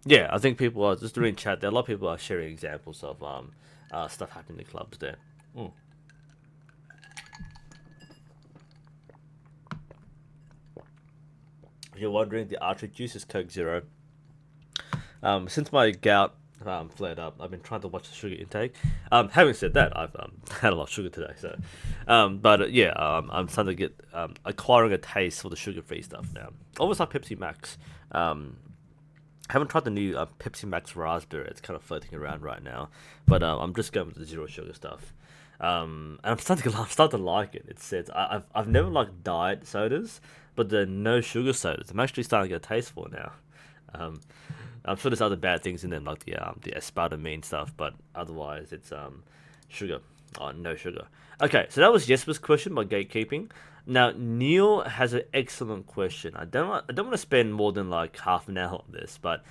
S1: yeah, I think people are just doing chat there. A lot of people are sharing examples of stuff happening in clubs there. Mm. If you're wondering, the Archery juice is Coke Zero. Since my gout flared up, I've been trying to watch the sugar intake. Having said that, I've had a lot of sugar today, so. I'm starting to get acquiring a taste for the sugar-free stuff now. Almost like Pepsi Max. Haven't tried the new Pepsi Max Raspberry. It's kind of floating around right now, but I'm just going with the zero sugar stuff. And I'm starting to like it. It says I've never liked diet sodas, but the no sugar sodas, I'm actually starting to get a taste for now. Um, I'm sure there's other bad things in them, like the aspartame stuff, but otherwise it's sugar. Oh, no sugar. Okay, so that was Jesper's question about gatekeeping. Now Neil has an excellent question. I don't want to spend more than like half an hour on this, but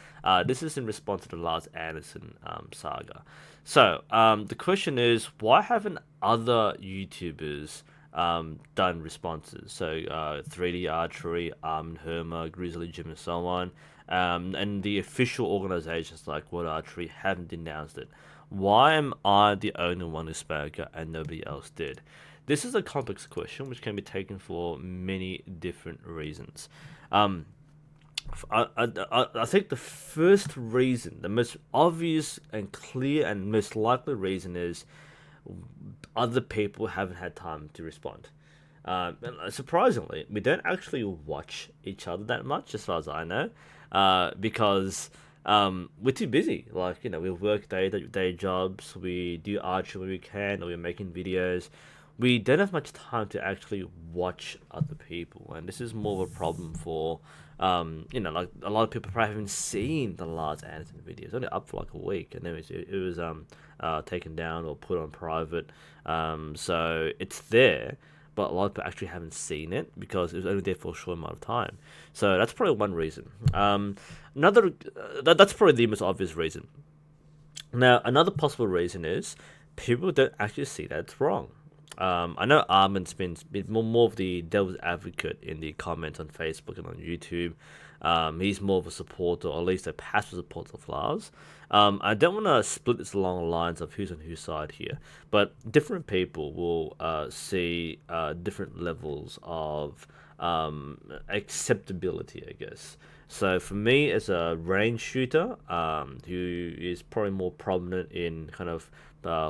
S1: this is in response to the Lars Anderson saga. So the question is, why haven't other YouTubers done responses? So 3D Archery, Herma, Grizzly Jim, and so on. And the official organizations like World Archery haven't denounced it. Why am I the only one who spoke and nobody else did? This is a complex question which can be taken for many different reasons. I think the first reason, the most obvious and clear and most likely reason is other people haven't had time to respond. Surprisingly, we don't actually watch each other that much, as far as I know, because we're too busy. Like, we work day jobs, we do archery when we can, or we're making videos. We don't have much time to actually watch other people, and this is more of a problem for, like a lot of people probably haven't seen the Lars Anderson videos. It's only up for like a week, and then it was taken down or put on private. So it's there, but a lot of people actually haven't seen it because it was only there for a short amount of time. So that's probably one reason. That's probably the most obvious reason. Now, another possible reason is people don't actually see that it's wrong. I know Armin's been more of the devil's advocate in the comments on Facebook and on YouTube. He's more of a supporter, or at least a passive supporter of Lars. I don't want to split this along the lines of who's on whose side here, but different people will see different levels of acceptability, I guess. So for me, as a range shooter, who is probably more prominent in kind of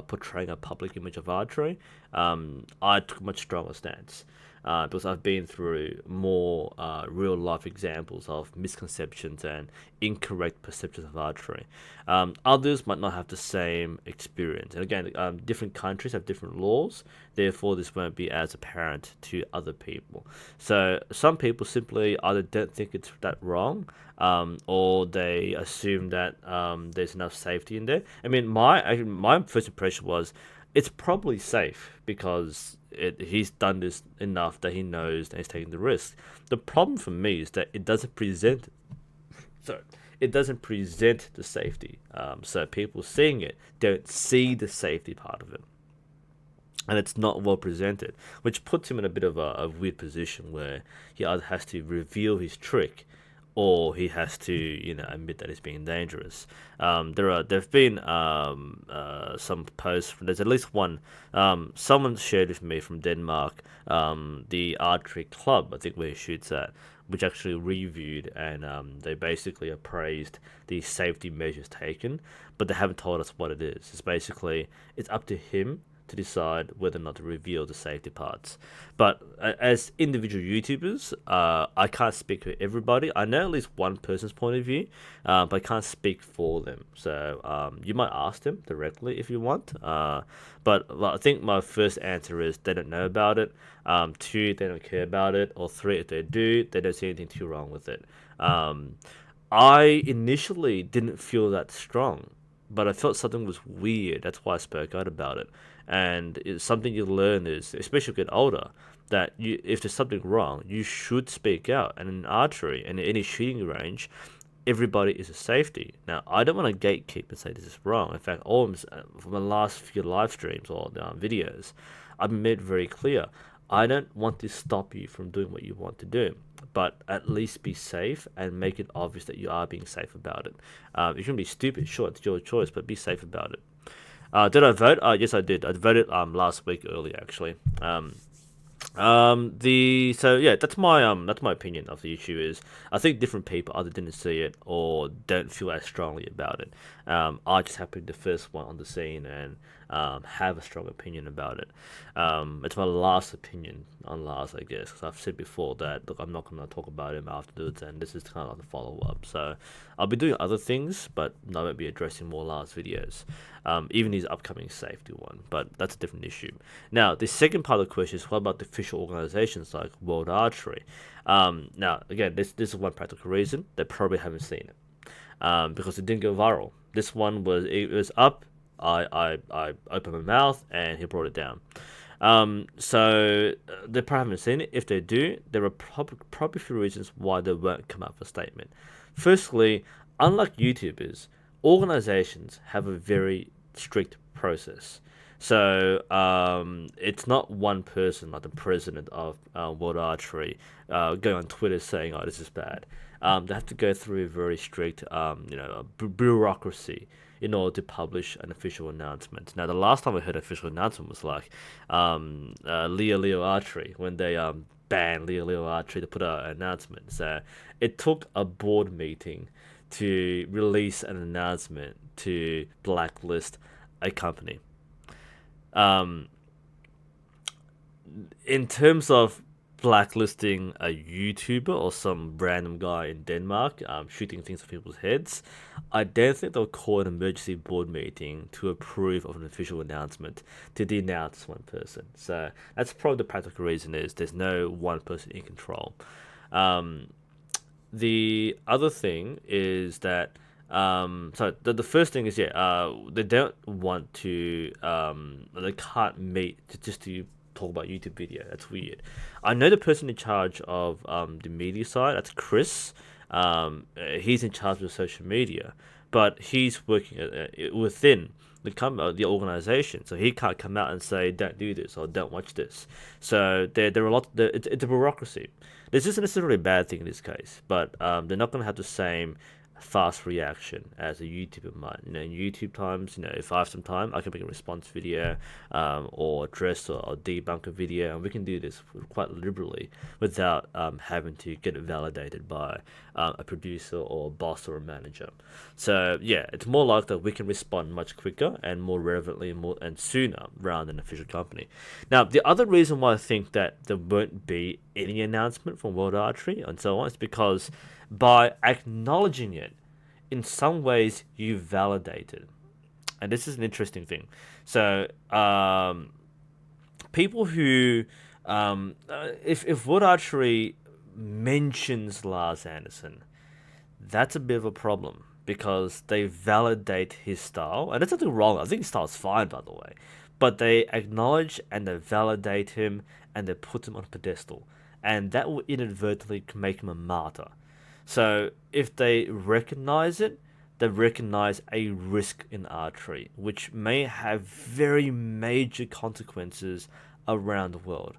S1: portraying a public image of archery, I took a much stronger stance. Because I've been through more real life examples of misconceptions and incorrect perceptions of archery. Others might not have the same experience. And again, different countries have different laws, therefore, this won't be as apparent to other people. So, some people simply either don't think it's that wrong, or they assume that there's enough safety in there. I mean, my first impression was it's probably safe because he's done this enough that he knows that he's taking the risk. The problem for me is that it doesn't present the safety. So people seeing it don't see the safety part of it, and it's not well presented, which puts him in a bit of a weird position where he either has to reveal his trick, or he has to, admit that he's being dangerous. There've been some posts. There's at least one. Someone shared with me from Denmark, the Archery club, I think, where he shoots at, which actually reviewed, and they basically appraised the safety measures taken, but they haven't told us what it is. It's basically, it's up to him to decide whether or not to reveal the safety parts. But as individual YouTubers, I can't speak for everybody. I know at least one person's point of view, but I can't speak for them. So you might ask them directly if you want. But I think my first answer is they don't know about it. 2, they don't care about it. Or 3, if they do, they don't see anything too wrong with it. I initially didn't feel that strong, but I felt something was weird. That's why I spoke out about it. And it's something you learn is, especially if you get older, that if there's something wrong, you should speak out. And in archery and in any shooting range, everybody is a safety. Now, I don't want to gatekeep and say this is wrong. In fact, from the last few live streams or videos, I've made it very clear. I don't want to stop you from doing what you want to do, but at least be safe and make it obvious that you are being safe about it. You can be stupid, sure, it's your choice, but be safe about it. Did I vote? Yes, I did. I voted last week early, actually. That's my opinion of the issue. Is I think different people either didn't see it or don't feel as strongly about it. I just happened to be the first one on the scene and have a strong opinion about it. It's my last opinion on Lars, I guess, because I've said before that, look, I'm not going to talk about him afterwards, and this is kind of like the follow-up. So I'll be doing other things, but I won't be addressing more Lars videos, even his upcoming safety one, but that's a different issue. Now, the second part of the question is, what about the official organizations like World Archery? Now, again, this is one practical reason. They probably haven't seen it, because it didn't go viral. This one was up. I opened my mouth and he brought it down. So they probably haven't seen it. If they do, there are probably a few reasons why they won't come up with a statement. Firstly, unlike YouTubers, organizations have a very strict process. So it's not one person, like the president of World Archery, going on Twitter saying, "Oh, this is bad." They have to go through a very strict, bureaucracy in order to publish an official announcement. Now, the last time I heard an official announcement was like Leo Archery, when they banned Leo Archery to put out an announcement. So it took a board meeting to release an announcement to blacklist a company. In terms of blacklisting a YouTuber or some random guy in Denmark shooting things at people's heads, I don't think they'll call an emergency board meeting to approve of an official announcement to denounce one person. So that's probably the practical reason is there's no one person in control. The other thing is that the first thing is they don't want to they can't meet just to talk about YouTube video. That's weird. I know the person in charge of the media side. That's Chris. He's in charge of social media, but he's working within the organization, so he can't come out and say don't do this or don't watch this. So there are a lot. It's a bureaucracy. This isn't necessarily a bad thing in this case, but they're not going to have the same fast reaction as a YouTuber might. In YouTube times, if I have some time, I can make a response video or address or debunk a video, and we can do this quite liberally without having to get it validated by a producer or a boss or a manager. So yeah, it's more like that we can respond much quicker and more relevantly and sooner rather than an official company. Now, the other reason why I think that there won't be any announcement from World Archery and so on is because by acknowledging it, in some ways you validate it. And this is an interesting thing. So people who if World Archery mentions Lars Hanson, that's a bit of a problem because they validate his style. And there's nothing wrong. I think his style is fine, by the way. but they acknowledge and they validate him and they put him on a pedestal, and that will inadvertently make him a martyr. So if they recognize it, they recognize a risk in archery, which may have very major consequences around the world.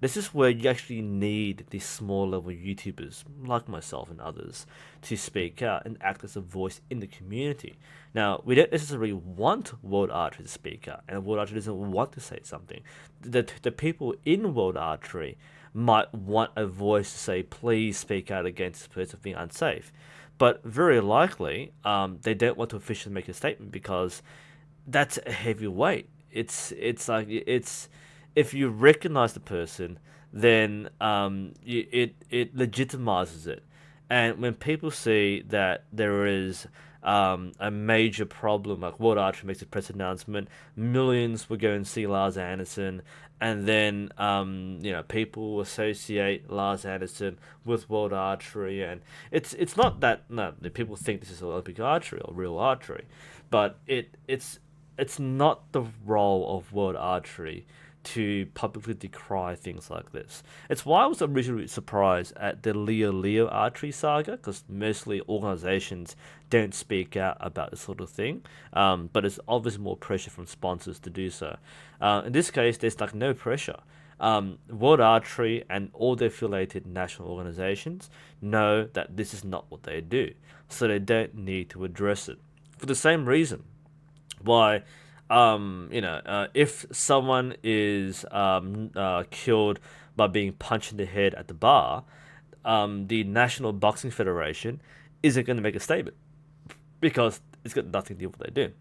S1: This is where you actually need these small level YouTubers like myself and others to speak out and act as a voice in the community. Now, we don't necessarily want World Archery to speak out, and World Archery doesn't want to say something. The people in World Archery might want a voice to say, please speak out against this person being unsafe. But very likely, they don't want to officially make a statement because that's a heavy weight. It's if you recognize the person, then it legitimizes it. And when people see that there is a major problem, like World Archery makes a press announcement, millions will go and see Lars Hanson, and then people associate Lars Hanson with World Archery, and it's not that no people think this is Olympic archery or real archery, but it's not the role of World Archery to publicly decry things like this. It's why I was originally surprised at the Leo archery saga, because mostly organizations don't speak out about this sort of thing, but there's obviously more pressure from sponsors to do so. In this case, there's like no pressure. World Archery and all the affiliated national organizations know that this is not what they do, so they don't need to address it. For the same reason why if someone is killed by being punched in the head at the bar, the National Boxing Federation isn't going to make a statement because it's got nothing to do with what they do.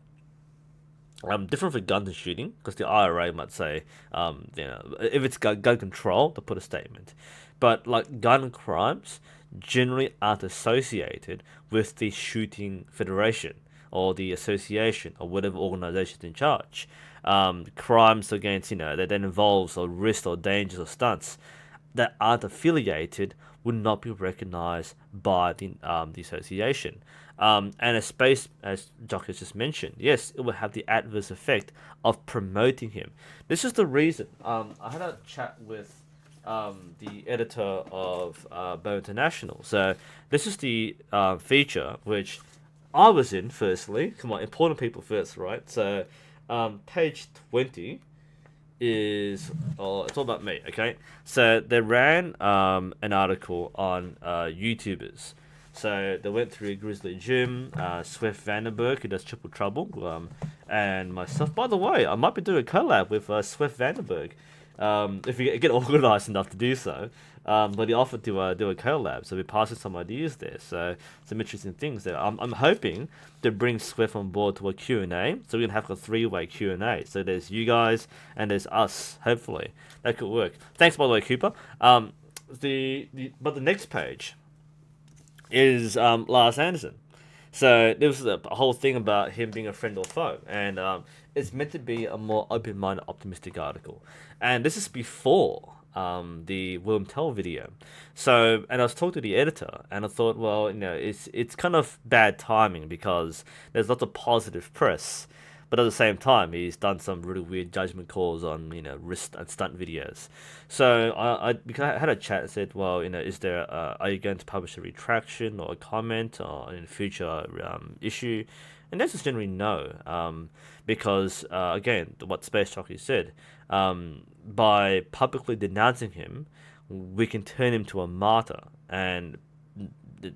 S1: Different for guns and shooting, because the IRA might say, if it's gun control, they'll put a statement. But like gun crimes generally aren't associated with the shooting federation or the association or whatever organization is in charge. Crimes against, that involves or risks or dangers or stunts that aren't affiliated would not be recognized by the association. And a space, as Jock has just mentioned, yes, it will have the adverse effect of promoting him. This is the reason. I had a chat with the editor of Bow International. So this is the feature which I was in, firstly. Come on, important people first, right? So page 20 is it's all about me, okay? So they ran an article on YouTubers. So they went through Grizzly Jim, Swift Vandenberg, who does Triple Trouble, and myself. By the way, I might be doing a collab with Swift Vandenberg, if we get organized enough to do so. But he offered to do a collab, so we're passing some ideas there. So some interesting things there. I'm hoping to bring Swift on board to a Q&A, so we can have a three-way Q&A. So there's you guys and there's us. Hopefully that could work. Thanks, by the way, Cooper. But the next page is Lars Hanson. So there was a whole thing about him being a friend or foe, and it's meant to be a more open-minded, optimistic article. And this is before the William Tell video. So, and I was talking to the editor, and I thought, well, it's kind of bad timing because there's lots of positive press, but at the same time, he's done some really weird judgment calls on wrist and stunt videos. So because I had a chat and said, well, is there are you going to publish a retraction or a comment or in a future issue? And that's just generally no, because again, what Space Jockey said, by publicly denouncing him, we can turn him to a martyr, and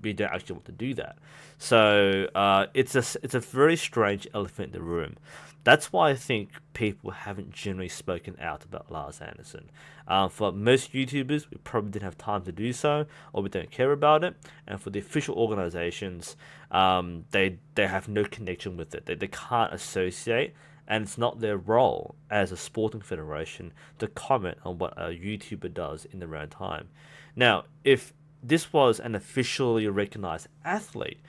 S1: we don't actually want to do that. So it's a very strange elephant in the room. That's why I think people haven't generally spoken out about Lars Hanson. For most YouTubers, we probably didn't have time to do so, or we don't care about it. And for the official organizations, they have no connection with it. They can't associate, and it's not their role as a sporting federation to comment on what a YouTuber does in their own time. Now, if this was an officially recognized athlete,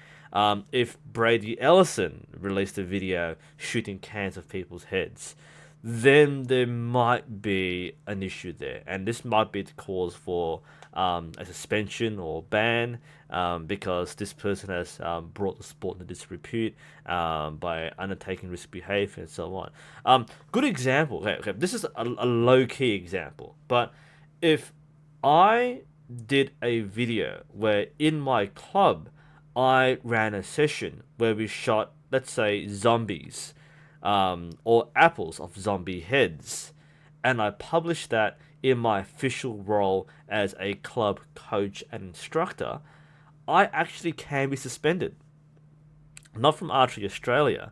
S1: if Brady Ellison released a video shooting cans of people's heads, then there might be an issue there, and this might be the cause for a suspension or ban, because this person has brought the sport into disrepute by undertaking risk behavior and so on. Good example. Okay, this is a low key example, but if I did a video where in my club I ran a session where we shot, let's say, zombies, or apples of zombie heads, and I published that in my official role as a club coach and instructor, I actually can be suspended. Not from Archery Australia,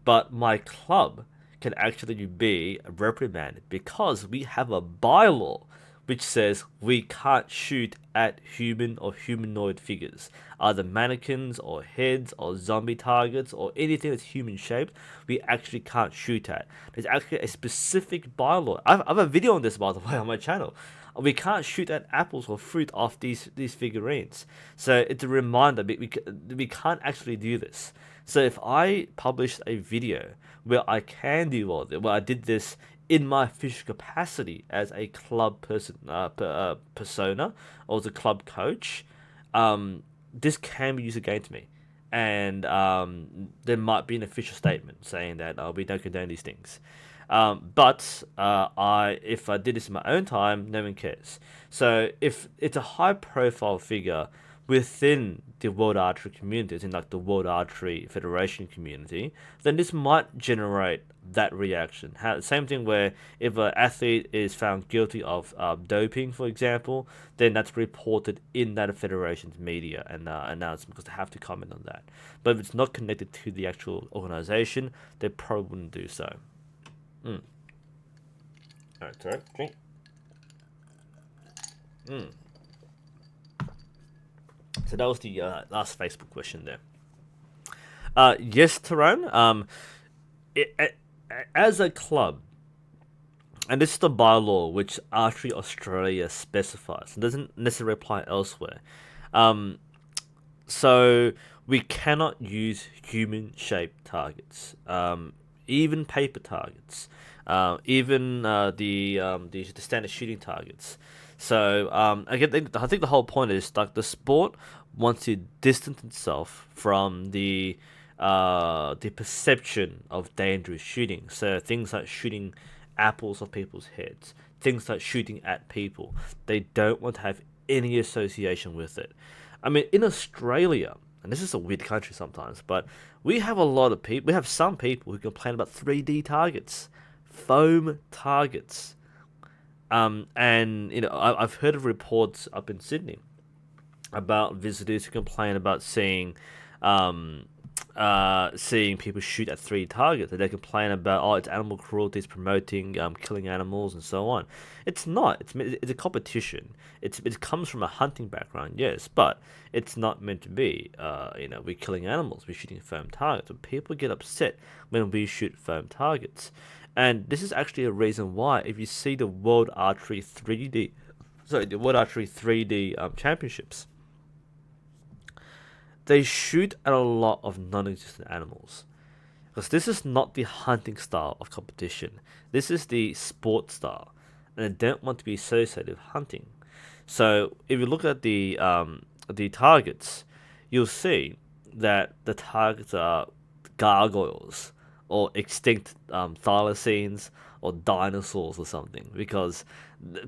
S1: but my club can actually be reprimanded because we have a bylaw which says we can't shoot at human or humanoid figures, either mannequins or heads or zombie targets or anything that's human shaped. We actually can't shoot at. There's actually a specific bylaw. I have a video on this, by the way, on my channel. We can't shoot at apples or fruit off these figurines. So it's a reminder we can't actually do this. So if I published a video where I can do all this, where I did this in my official capacity as a club persona or as a club coach, this can be used against me. And there might be an official statement saying that we don't condone these things. But if I did this in my own time, no one cares. So if it's a high-profile figure within the World Archery community, in like the World Archery Federation community, then this might generate that reaction. Same thing where if an athlete is found guilty of doping, for example, then that's reported in that federation's media and announcement because they have to comment on that. But if it's not connected to the actual organization, they probably wouldn't do so. Alright, sorry. Drink. So that was the last Facebook question there. Yes, Tyrone. As a club, and this is the bylaw which Archery Australia specifies, it doesn't necessarily apply elsewhere. So we cannot use human-shaped targets, even paper targets, even the standard shooting targets. So again, I think the whole point is like the sport wants to distance itself from the perception of dangerous shooting. So things like shooting apples off people's heads, things like shooting at people, they don't want to have any association with it. I mean, in Australia, and this is a weird country sometimes, but we have a lot of people. We have some people who complain about 3D targets, foam targets. And I've heard of reports up in Sydney about visitors who complain about seeing people shoot at 3D targets. And they complain about, it's animal cruelty, it's promoting killing animals and so on. It's not. It's a competition. It comes from a hunting background, yes, but it's not meant to be. We're killing animals. We're shooting foam targets. And people get upset when we shoot foam targets. And this is actually a reason why, if you see the World Archery 3D championships, they shoot at a lot of non-existent animals. Because this is not the hunting style of competition. This is the sport style. And they don't want to be associated with hunting. So if you look at the targets, you'll see that the targets are gargoyles, or extinct thylacines, or dinosaurs or something, because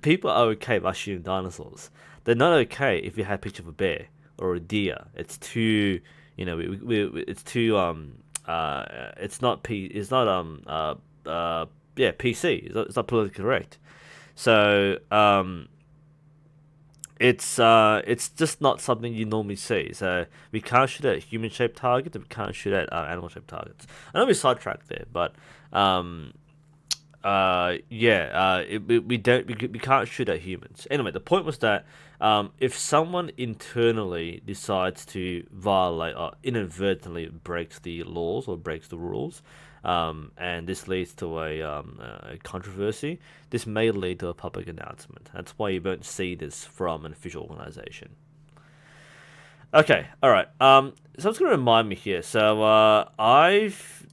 S1: people are okay with shooting dinosaurs. They're not okay if you have a picture of a bear or a deer. It's too, it's too it's not PC. It's not politically correct. So it's just not something you normally see. So we can't shoot at human-shaped targets, and we can't shoot at animal-shaped targets. I know we sidetracked there, but we can't shoot at humans. Anyway, the point was that if someone internally decides to violate or inadvertently breaks the laws or breaks the rules, and this leads to a controversy, this may lead to a public announcement. That's why you won't see this from an official organization. Okay, all right. So it's going to remind me here. So I've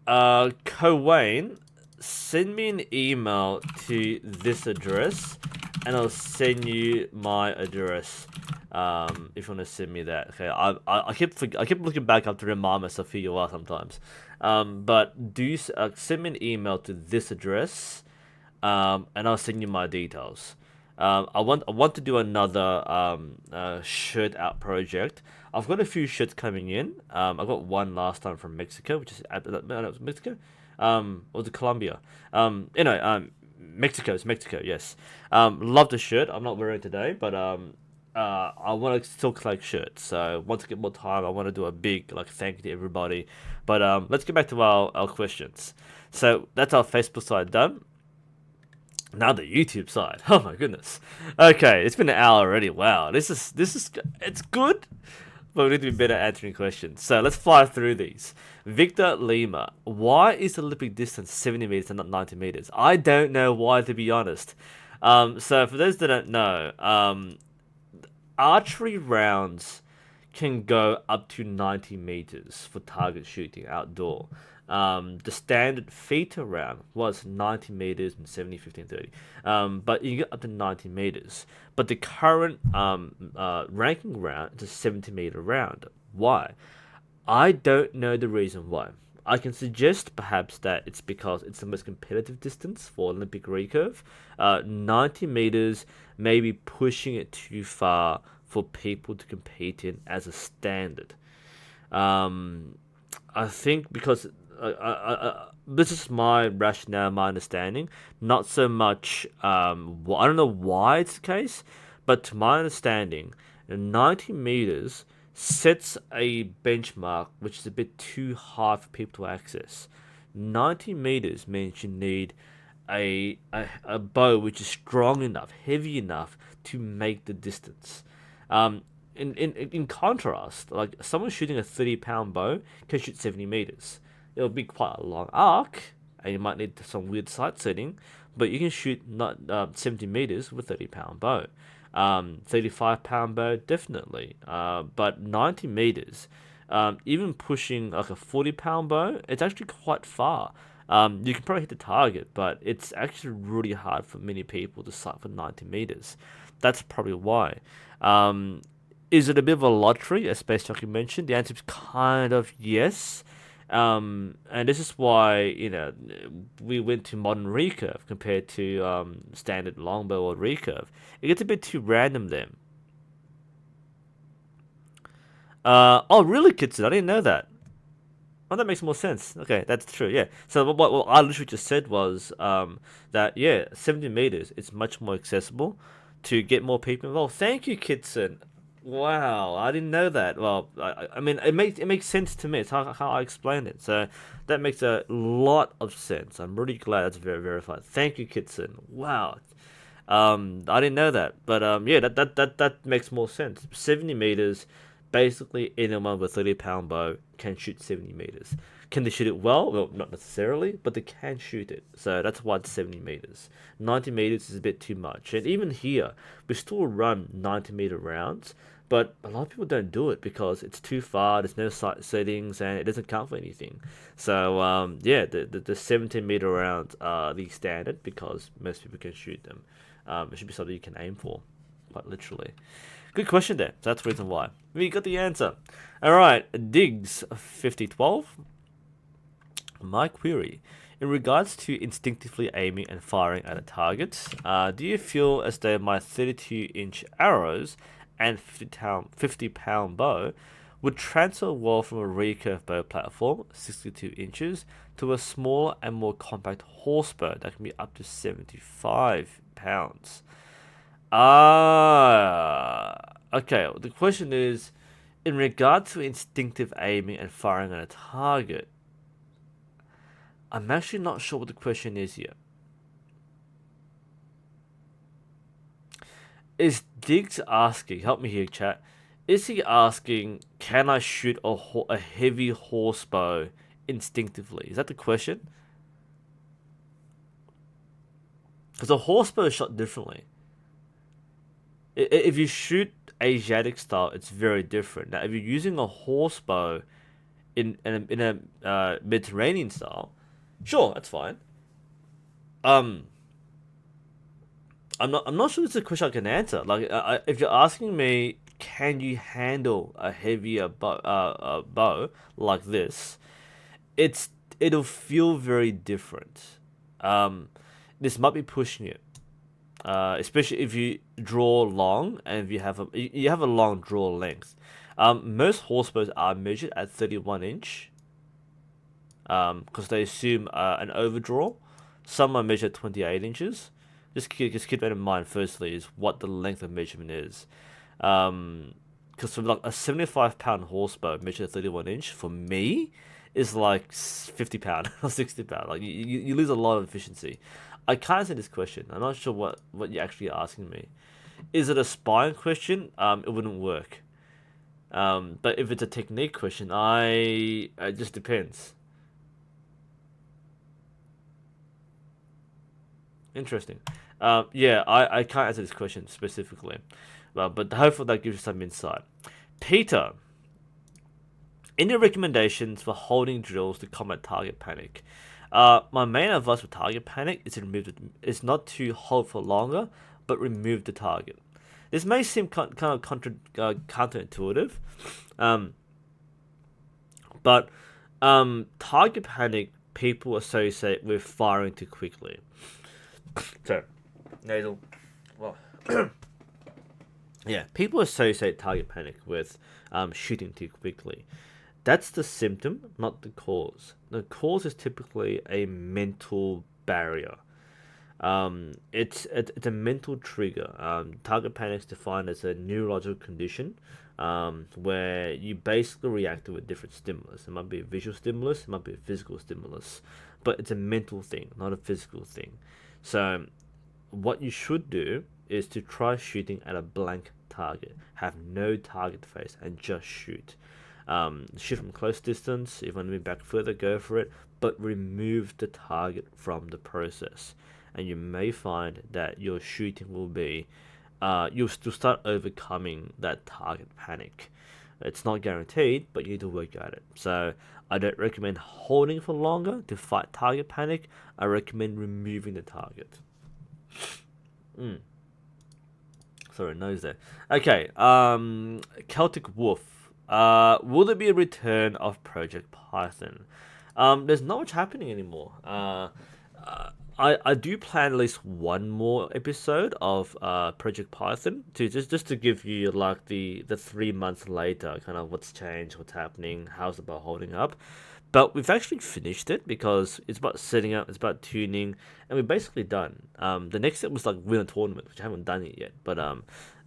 S1: Cowain, send me an email to this address, and I'll send you my address. If you want to send me that, okay. I keep looking back up to remind myself who you are sometimes. But do you send me an email to this address, and I'll send you my details. I want to do another shirt out project. I've got a few shirts coming in. I got one last time from Mexico, which is no, it was Mexico. Or was it Colombia? Mexico. It's Mexico. Yes. Love the shirt. I'm not wearing it today, but I want to still collect shirts. So once I get more time, I want to do a big thank you to everybody. But let's get back to our questions. So that's our Facebook side done. Now the YouTube side. Oh my goodness. Okay, it's been an hour already. Wow, this is it's good, but we need to be better at answering questions. So let's fly through these. Victor Lima, why is the Olympic distance 70 meters and not 90 meters? I don't know why, to be honest. So for those that don't know, archery rounds can go up to 90 meters for target shooting outdoor. The standard FITA round was 90 meters and 70, 15, 30. But you get up to 90 meters. But the current ranking round is a 70-meter round. Why? I don't know the reason why. I can suggest perhaps that it's because it's the most competitive distance for Olympic recurve. 90 meters may be pushing it too far for people to compete in as a standard. I think because this is my rationale, my understanding. Not so much. I don't know why it's the case, but to my understanding, 90 meters sets a benchmark which is a bit too high for people to access. 90 meters means you need a bow which is strong enough, heavy enough to make the distance. In contrast, like someone shooting a 30-pound bow can shoot 70 meters. It'll be quite a long arc, and you might need some weird sight setting, but you can shoot not 70 meters with a 30-pound bow. 35-pound bow, definitely. But 90 meters, even pushing like a 40-pound bow, it's actually quite far. You can probably hit the target, but it's actually really hard for many people to sight for 90 meters. That's probably why. Is it a bit of a lottery, as Space Jockey mentioned? The answer is kind of yes. And this is why, we went to modern recurve compared to standard longbow or recurve. It gets a bit too random then. Oh, really, Kitson? I didn't know that. Oh, that makes more sense. Okay, that's true, yeah. So what I literally just said was that, yeah, 70 meters is much more accessible to get more people involved. Thank you, Kitson. Wow, I didn't know that. Well, I mean, it makes sense to me. It's how I explained it. So that makes a lot of sense. I'm really glad that's very verified. Thank you, Kitson. Wow. I didn't know that, but yeah, that makes more sense. 70 meters, basically anyone with a 30-pound bow can shoot 70 meters. Can they shoot it well? Well, not necessarily, but they can shoot it. So that's why it's 70 meters. 90 meters is a bit too much. And even here, we still run 90-meter rounds, but a lot of people don't do it because it's too far, there's no sight settings, and it doesn't count for anything. So, yeah, the 17-meter rounds are the standard because most people can shoot them. It should be something you can aim for, quite literally. Good question there. So that's the reason why. We got the answer. Alright, Diggs 5012. My query. In regards to instinctively aiming and firing at a target, do you feel as though my 32-inch arrows and 50-pound bow would transfer well from a recurve bow platform, 62 inches, to a smaller and more compact horse bow that can be up to 75 pounds? Okay. The question is, in regard to instinctive aiming and firing at a target, I'm actually not sure what the question is here. Is Diggs asking, help me here, chat, is he asking, can I shoot a heavy horse bow instinctively? Is that the question? Because a horse bow is shot differently. If you shoot Asiatic style, it's very different. Now, if you're using a horse bow, in a Mediterranean style, sure, that's fine. Um, I'm not sure it's a question I can answer. Like, if you're asking me, can you handle a heavier bow like this? It's it'll feel very different. Um, this might be pushing it, especially if you draw long and if you have a long draw length. Most horse bows are measured at 31 inch, because they assume an overdraw. Some are measured 28 inches. Just keep that in mind. Firstly, is what the length of measurement is. Because for like a 75-pound horse bow measured at 31 inch for me is like 50 pound or 60 pound. Like you lose a lot of efficiency. I can't answer this question. I'm not sure what you're actually asking me. Is it a spine question? It wouldn't work. But if it's a technique question, it just depends. Interesting. Yeah, I can't answer this question specifically, but hopefully that gives you some insight. Peter, any recommendations for holding drills to combat target panic? My main advice for target panic is to remove is not to hold for longer, but remove the target. This may seem kind of counterintuitive, um, but target panic people associate with firing too quickly. So, nasal. Well, yeah, people associate target panic with shooting too quickly. That's the symptom, not the cause. The cause is typically a mental barrier. It's a mental trigger. Target panic is defined as a neurological condition where you basically react to a different stimulus. It might be a visual stimulus, it might be a physical stimulus, but it's a mental thing, not a physical thing. So, what you should do is to try shooting at a blank target. Have no target face and just shoot. Shoot from close distance. If you want to move back further, go for it. But remove the target from the process, and you may find that your shooting will be, you'll still start overcoming that target panic. It's not guaranteed, but you need to work at it. So I don't recommend holding for longer to fight target panic. I recommend removing the target. Sorry, nose there. Okay, Celtic Wolf. Will there be a return of Project Python? There's not much happening anymore. I do plan at least one more episode of Project Python to just to give you like the 3 months later kind of what's changed, what's happening, how's the bow holding up. But we've actually finished it because it's about setting up, it's about tuning, and we're basically done. The next step was like win a tournament, which I haven't done it yet. But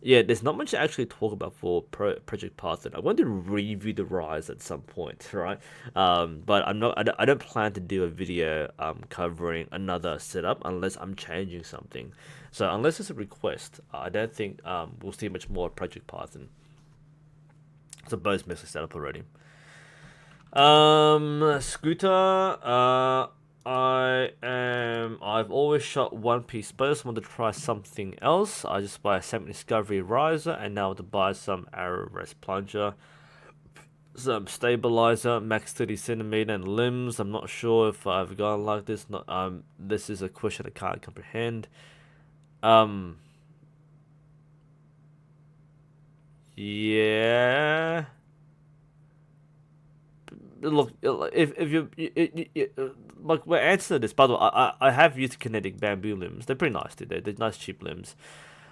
S1: yeah, there's not much to actually talk about for Project Python. I want to review the Rise at some point, right? But I'm not. I don't plan to do a video covering another setup unless I'm changing something. So unless it's a request, I don't think we'll see much more Project Python. So both mostly set up already. Scooter. I've always shot one piece bows. I want to try something else. I just buy a Semi Discovery riser and now to buy some arrow rest plunger, some stabilizer, max 30 cm and limbs. I'm not sure if I've gone like this. Not this is a question I can't comprehend. Yeah. Look, if like my answer to this, by the way, I have used kinetic bamboo limbs. They're pretty nice, dude. They're nice cheap limbs.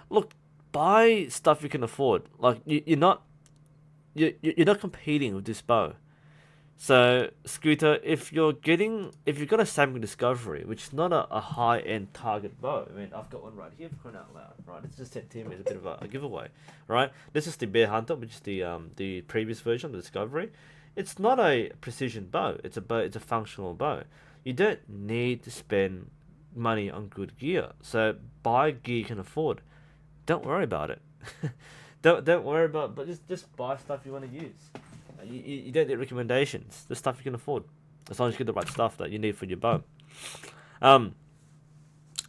S1: Look, buy stuff you can afford. Like you're not competing with this bow. So Scooter, if you've got a Samsung Discovery, which is not a high end target bow. I mean, I've got one right here for crying out loud. Right, it's just sent to me as a bit of a giveaway. Right, this is the Bear Hunter, which is the previous version of the Discovery. It's not a precision bow. It's a bow. It's a functional bow. You don't need to spend money on good gear. So buy gear you can afford. Don't worry about it. don't worry about. But just buy stuff you want to use. You don't need recommendations. The stuff you can afford, as long as you get the right stuff that you need for your bow. Um,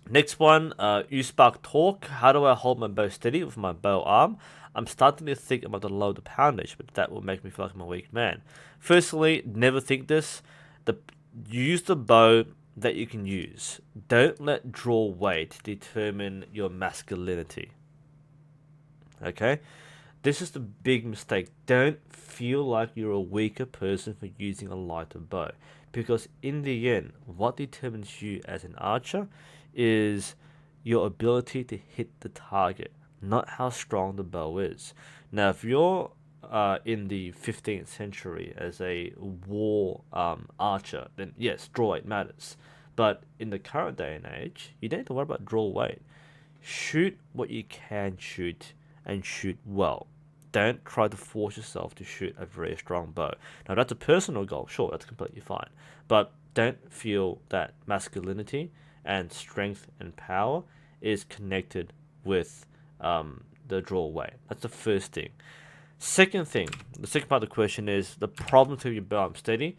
S1: Next one, you spark torque. How do I hold my bow steady with my bow arm? I'm starting to think about the load of poundage, but that will make me feel like I'm a weak man. Firstly, never think this. The use the bow that you can use. Don't let draw weight determine your masculinity. Okay? This is the big mistake. Don't feel like you're a weaker person for using a lighter bow. Because in the end, what determines you as an archer is your ability to hit the target, not how strong the bow is. Now, if you're in the 15th century as a war archer, then yes, draw weight matters. But in the current day and age, you don't have to worry about draw weight. Shoot what you can shoot and shoot well. Don't try to force yourself to shoot a very strong bow. Now, that's a personal goal, sure, that's completely fine. But don't feel that masculinity and strength and power is connected with the draw weight. That's the first thing. Second thing, the second part of the question is the problem to your bow arm steady.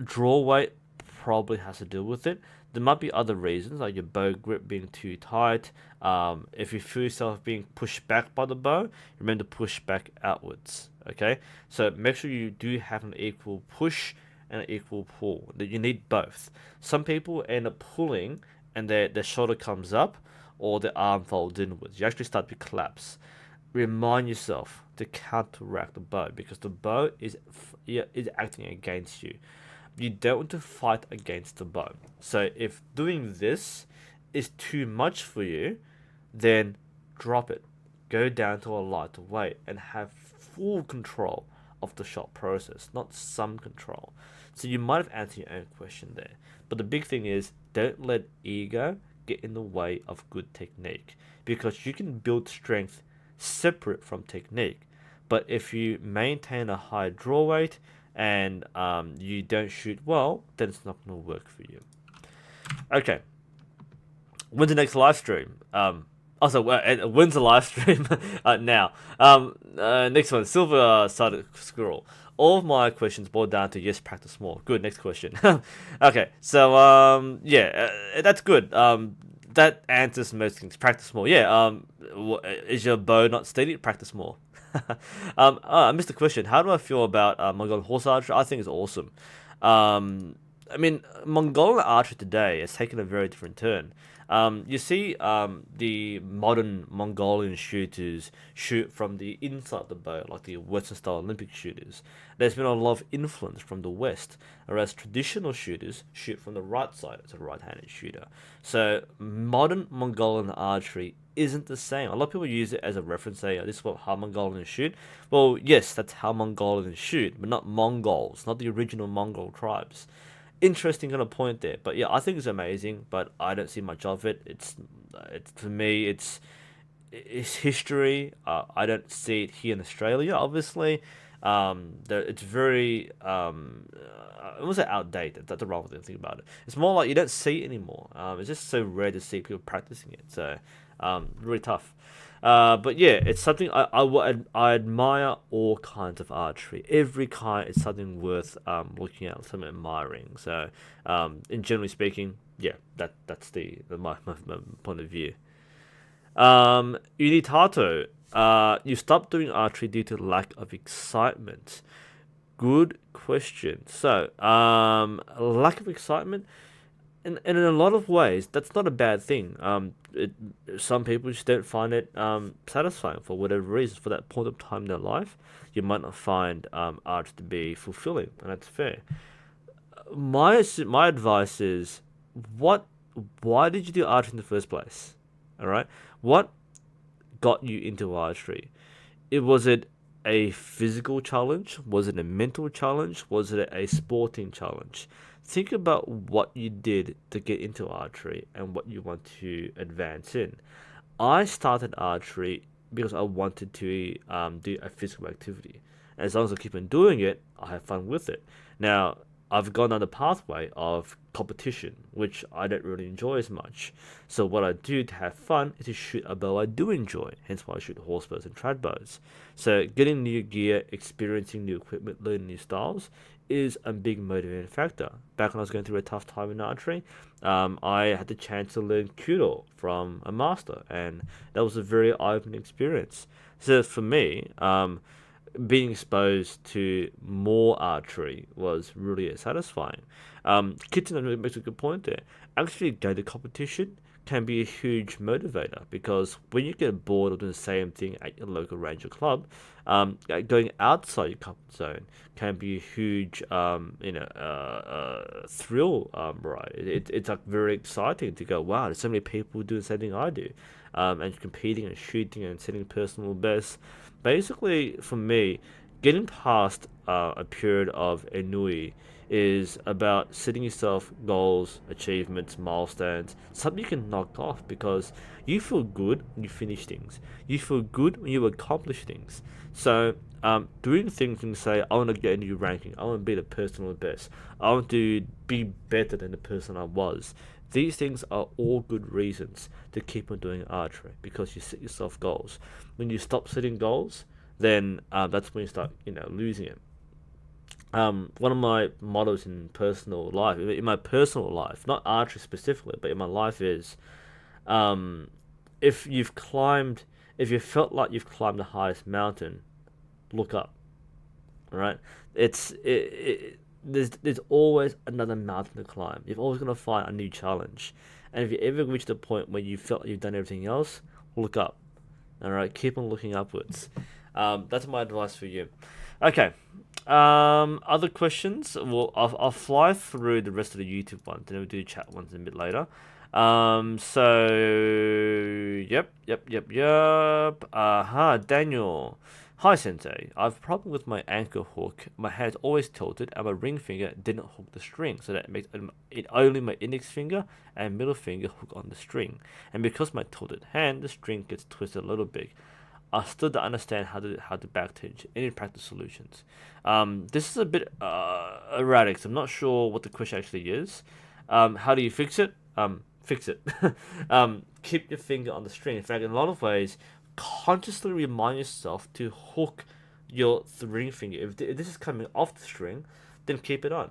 S1: Draw weight probably has to do with it. There might be other reasons, like your bow grip being too tight. If you feel yourself being pushed back by the bow, remember to push back outwards. Okay, so make sure you do have an equal push and an equal pull. That you need both. Some people end up pulling and their shoulder comes up or their arm folds inwards. You actually start to collapse. Remind yourself to counteract the bow because the bow is acting against you. You don't want to fight against the bow. So if doing this is too much for you, then drop it. Go down to a lighter weight and have full control of the shot process, not some control. So you might have answered your own question there. But the big thing is don't let ego get in the way of good technique because you can build strength separate from technique. But if you maintain a high draw weight and you don't shoot well, then it's not going to work for you. Okay. When's the next live stream? When's the live stream now? Next one, Silver-sided Squirrel. All of my questions boil down to yes, practice more. Good, next question. Okay, so that's good. That answers most things. Practice more. Yeah. Is your bow not steady? Practice more. I missed the question. How do I feel about Mongolian horse archery? I think it's awesome. I mean, Mongolian archery today has taken a very different turn. You see, the modern Mongolian shooters shoot from the inside the bow, like the Western-style Olympic shooters. There's been a lot of influence from the West, whereas traditional shooters shoot from the right side as a right-handed shooter. So, modern Mongolian archery isn't the same. A lot of people use it as a reference, say, this is how Mongolians shoot. Well, yes, that's how Mongolians shoot, but not Mongols, not the original Mongol tribes. Interesting kind of point there, but yeah, I think it's amazing, but I don't see much of it. It's for me, it's history. I don't see it here in Australia, obviously. It's very it was outdated. That's the wrong way to think about it. It's more like you don't see it anymore. It's just so rare to see people practicing it. So, really tough. But yeah, it's something I admire all kinds of archery. Every kind is something worth looking at, something admiring. So, in generally speaking, yeah, that's my point of view. Unitato, you stopped doing archery due to lack of excitement. Good question. So, lack of excitement in a lot of ways, that's not a bad thing. Some people just don't find it satisfying for whatever reason. For that point of time in their life, you might not find art to be fulfilling, and that's fair. My advice is, why did you do art in the first place? All right, what got you into archery? Was it a physical challenge? Was it a mental challenge? Was it a sporting challenge? Think about what you did to get into archery and what you want to advance in. I started archery because I wanted to do a physical activity. And as long as I keep on doing it, I have fun with it. Now, I've gone down the pathway of competition, which I don't really enjoy as much. So what I do to have fun is to shoot a bow I do enjoy, hence why I shoot horse bows and trad bows. So getting new gear, experiencing new equipment, learning new styles is a big motivating factor. Back when I was going through a tough time in archery, I had the chance to learn kudo from a master, and that was a very eye-opening experience. So for me, being exposed to more archery was really satisfying. Kitchen makes a good point there. Actually, going to competition can be a huge motivator because when you get bored of doing the same thing at your local ranger club, going outside your comfort zone can be a huge, thrill, right? It's like very exciting to go, wow, there's so many people doing the same thing I do, and competing and shooting and setting personal bests. Basically, for me, getting past a period of ennui is about setting yourself goals, achievements, milestones, something you can knock off because you feel good when you finish things. You feel good when you accomplish things. So, doing things and say, I want to get a new ranking, I want to be the personal best, I want to be better than the person I was. These things are all good reasons to keep on doing archery because you set yourself goals. When you stop setting goals, then that's when you start, losing it. One of my mottos in my personal life, not archery specifically, but in my life is, um, if you've climbed, if you felt like you've climbed the highest mountain, look up. All right, there's always another mountain to climb. You're always gonna find a new challenge, and if you ever reach the point where you felt like you've done everything else, look up. All right, keep on looking upwards. That's my advice for you. Okay. Other questions? Well, I'll fly through the rest of the YouTube ones, then we'll do chat ones a bit later. Yep. Daniel. Hi, Sensei. I've a problem with my anchor hook. My hand's always tilted, and my ring finger didn't hook the string, so that makes it only my index finger and middle finger hook on the string. And because my tilted hand, the string gets twisted a little bit. I still don't understand how to back tension. Any practice solutions? This is a bit erratic, so I'm not sure what the question actually is. How do you fix it? Fix it. Keep your finger on the string. In fact, in a lot of ways, consciously remind yourself to hook your ring finger. If this is coming off the string, then keep it on.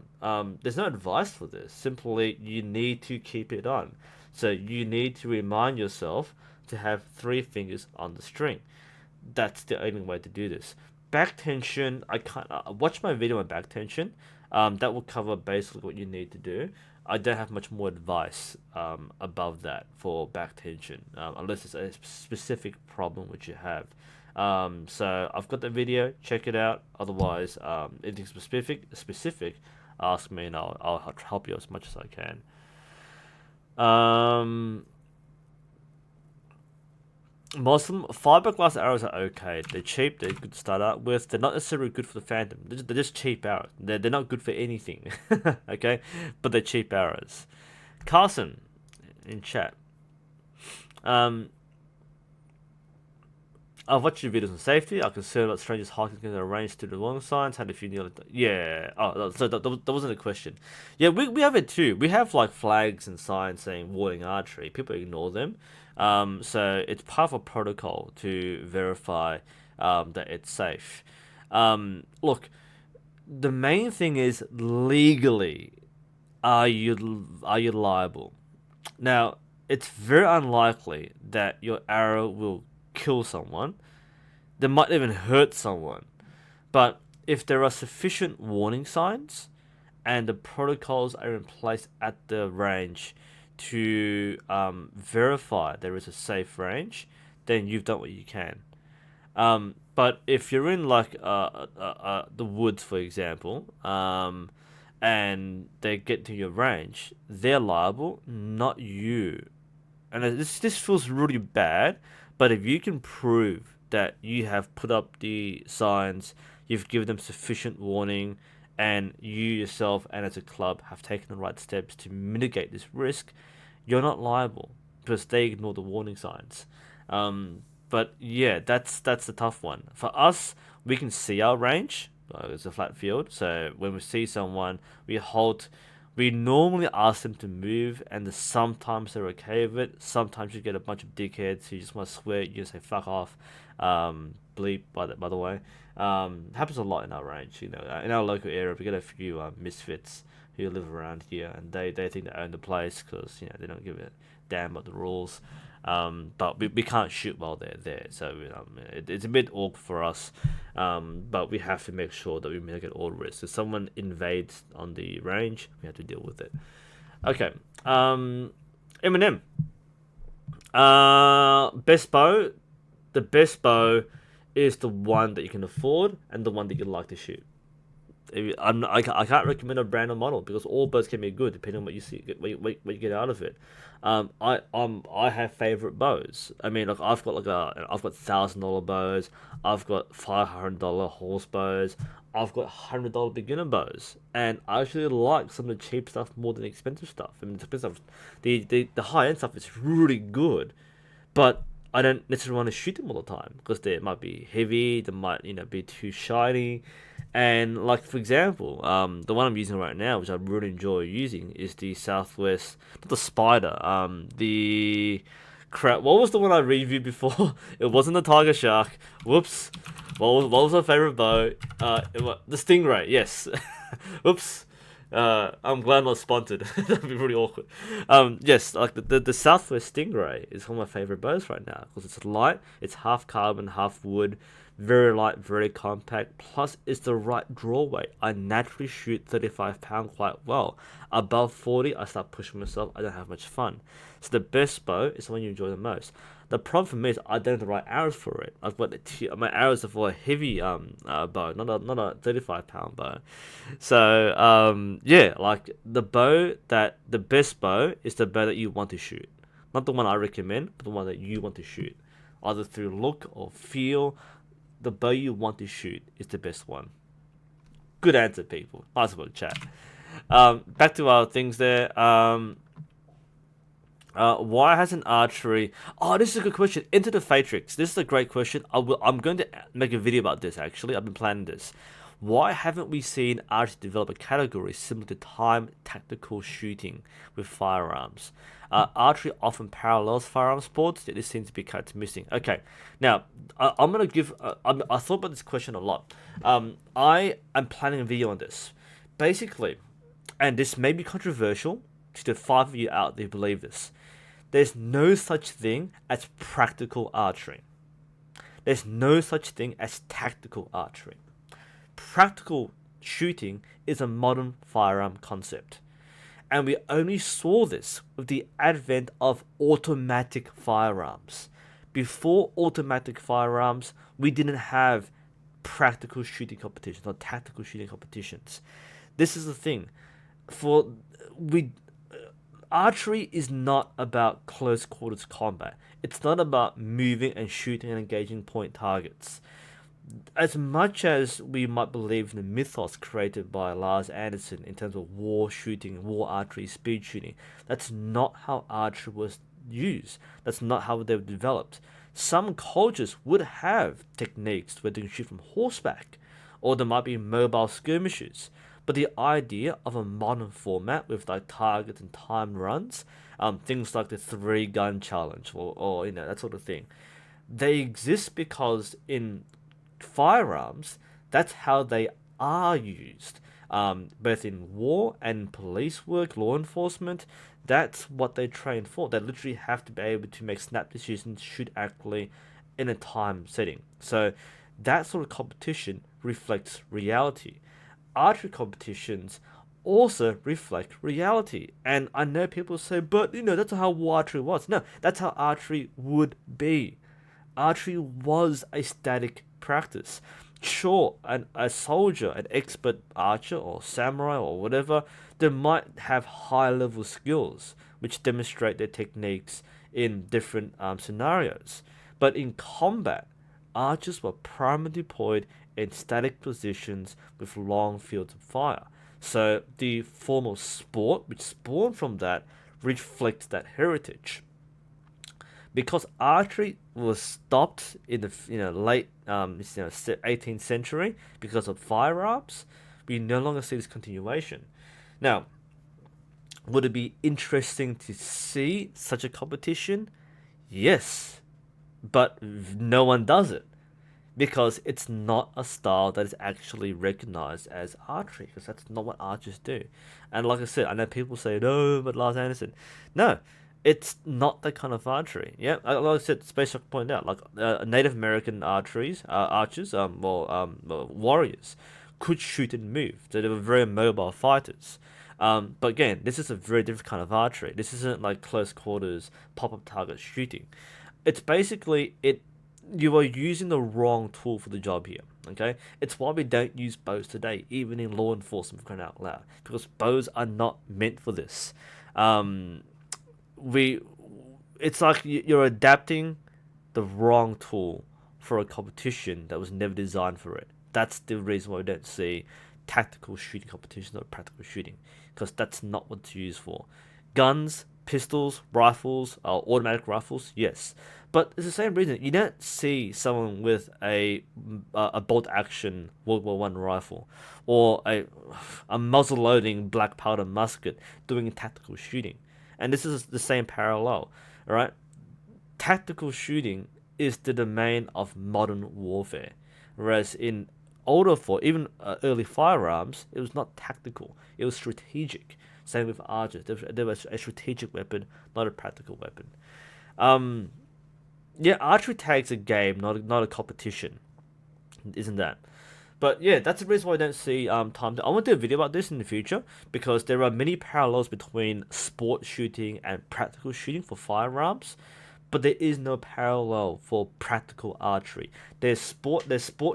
S1: There's no advice for this. Simply, you need to keep it on. So you need to remind yourself to have three fingers on the string. That's the only way to do this. Back tension, I can't watch my video on back tension. That will cover basically what you need to do. I don't have much more advice above that for back tension, unless it's a specific problem which you have. So I've got the video. Check it out. Otherwise, anything specific, ask me and I'll help you as much as I can. Muslim fiberglass arrows are okay. They're cheap. They're good to start out with. They're not necessarily good for the Phantom. They're just cheap arrows. They're not good for anything. Okay, but they're cheap arrows. Carson in chat. I've watched your videos on safety. I concerned about strangers hiking in the range to the wrong signs. Had a few nearly. Yeah. Oh, so that wasn't a question. Yeah, we have it too. We have like flags and signs saying warning archery. People ignore them. So it's part of a protocol to verify that it's safe. Look, the main thing is legally, are you liable? Now, it's very unlikely that your arrow will kill someone. They might even hurt someone. But if there are sufficient warning signs and the protocols are in place at the range to verify there is a safe range, then you've done what you can. But if you're in like the woods, for example, and they get to your range, they're liable, not you. And this feels really bad, but if you can prove that you have put up the signs, you've given them sufficient warning, and you yourself and as a club have taken the right steps to mitigate this risk, you're not liable because they ignore the warning signs. But yeah, that's the tough one. For us, we can see our range. It's a flat field, so when we see someone, we halt. We normally ask them to move, and sometimes they're okay with it. Sometimes you get a bunch of dickheads who just want to swear at you and say "fuck off," bleep. By the way, happens a lot in our range. In our local area, we get a few misfits who live around here, and they think they own the place because they don't give a damn about the rules. But we can't shoot while they're there, so it's a bit awkward for us. But we have to make sure that we mitigate all risks. If someone invades on the range, we have to deal with it. Okay. Eminem. Best bow. The best bow is the one that you can afford and the one that you like to shoot. I can't recommend a brand or model because all bows can be good depending on what you see, what you get out of it. I have favorite bows. I mean, like I've got $1,000 bows. I've got $500 horse bows. I've got $100 beginner bows, and I actually like some of the cheap stuff more than the expensive stuff. I mean, the expensive stuff, the high end stuff is really good, but I don't necessarily want to shoot them all the time because they might be heavy, they might be too shiny, and like for example, the one I'm using right now, which I really enjoy using, is the Southwest, not the Spider, the crap. What was the one I reviewed before? It wasn't the Tiger Shark. Whoops. What was my favorite bow? The Stingray. Yes. Whoops. I'm glad I'm not sponsored. That'd be really awkward. Yes, like the Southwest Stingray is one of my favorite bows right now because it's light, it's half carbon, half wood, very light, very compact. Plus, it's the right draw weight. I naturally shoot 35 pound quite well. Above 40, I start pushing myself. I don't have much fun. So the best bow is the one you enjoy the most. The problem for me is I don't have the right arrows for it. I've got my arrows are for a heavy bow, not a 35 pound bow. So yeah, like the best bow is the bow that you want to shoot, not the one I recommend, but the one that you want to shoot, either through look or feel. The bow you want to shoot is the best one. Good answer, people. Nice about chat. Back to our things there. Why hasn't archery? Oh, this is a good question. Into the Fatrix. This is a great question. I'm going to make a video about this. Actually, I've been planning this. Why haven't we seen archery develop a category similar to time tactical shooting with firearms? Archery often parallels firearm sports, yet this seems to be kind of missing. Okay, now I'm gonna give. I thought about this question a lot. I am planning a video on this, basically, and this may be controversial to the 5 of you out there who believe this. There's no such thing as practical archery. There's no such thing as tactical archery. Practical shooting is a modern firearm concept. And we only saw this with the advent of automatic firearms. Before automatic firearms, we didn't have practical shooting competitions or tactical shooting competitions. This is the thing. Archery is not about close quarters combat. It's not about moving and shooting and engaging point targets. As much as we might believe in the mythos created by Lars Hanson in terms of war shooting, war archery, speed shooting, that's not how archery was used. That's not how they were developed. Some cultures would have techniques where they can shoot from horseback, or there might be mobile skirmishes. But the idea of a modern format with like targets and timed runs, things like the 3-gun challenge or that sort of thing, they exist because in firearms, that's how they are used. Both in war and police work, law enforcement, that's what they train for. They literally have to be able to make snap decisions, shoot accurately in a time setting. So that sort of competition reflects reality. Archery competitions also reflect reality. And I know people say, but that's how archery was. No, that's how archery would be. Archery was a static practice. Sure, a soldier, an expert archer or samurai or whatever, they might have high level skills which demonstrate their techniques in different scenarios. But in combat, archers were primarily deployed in static positions with long fields of fire. So the form of sport which spawned from that reflects that heritage. Because archery was stopped in the late 18th century because of firearms, we no longer see this continuation. Now, Would it be interesting to see such a competition? Yes, but no one does it because it's not a style that is actually recognized as archery, because that's not what archers do. And like I said, I know people say, no, but Lars Anderson. No, it's not that kind of archery. Yeah, like I said, Space Shock pointed out, like Native American archers, warriors, could shoot and move. So they were very mobile fighters. But again, this is a very different kind of archery. This isn't like close quarters pop up target shooting. It's basically it you are using the wrong tool for the job here. Okay, it's why we don't use bows today, even in law enforcement, for crying out loud, because bows are not meant for this. Um, we, it's like you're adapting the wrong tool for a competition that was never designed for it. That's the reason why we don't see tactical shooting competitions or practical shooting, because that's not what it's used for. Guns, pistols, rifles, automatic rifles, yes, but it's the same reason you don't see someone with a bolt action World War I rifle or a muzzle loading black powder musket doing tactical shooting, and this is the same parallel. All right, tactical shooting is the domain of modern warfare, whereas in older for even early firearms, it was not tactical; it was strategic. Same with archers; they were a strategic weapon, not a practical weapon. Um, yeah, archery tag's a game, not a competition, isn't that? But yeah, that's the reason why I don't see time. I want to do a video about this in the future because there are many parallels between sport shooting and practical shooting for firearms, but there is no parallel for practical archery. There's sport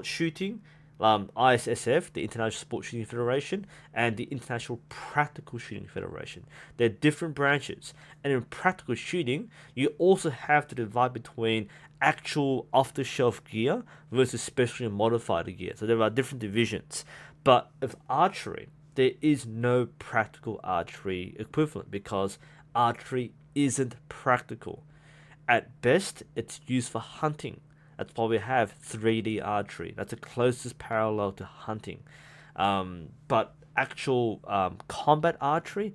S1: shooting, ISSF, the International Sport Shooting Federation, and the International Practical Shooting Federation. They're different branches, and in practical shooting, you also have to divide between actual off-the-shelf gear versus specially modified gear. So there are different divisions. But with archery, there is no practical archery equivalent because archery isn't practical. At best, it's used for hunting. That's why we have 3D archery. That's the closest parallel to hunting. But actual combat archery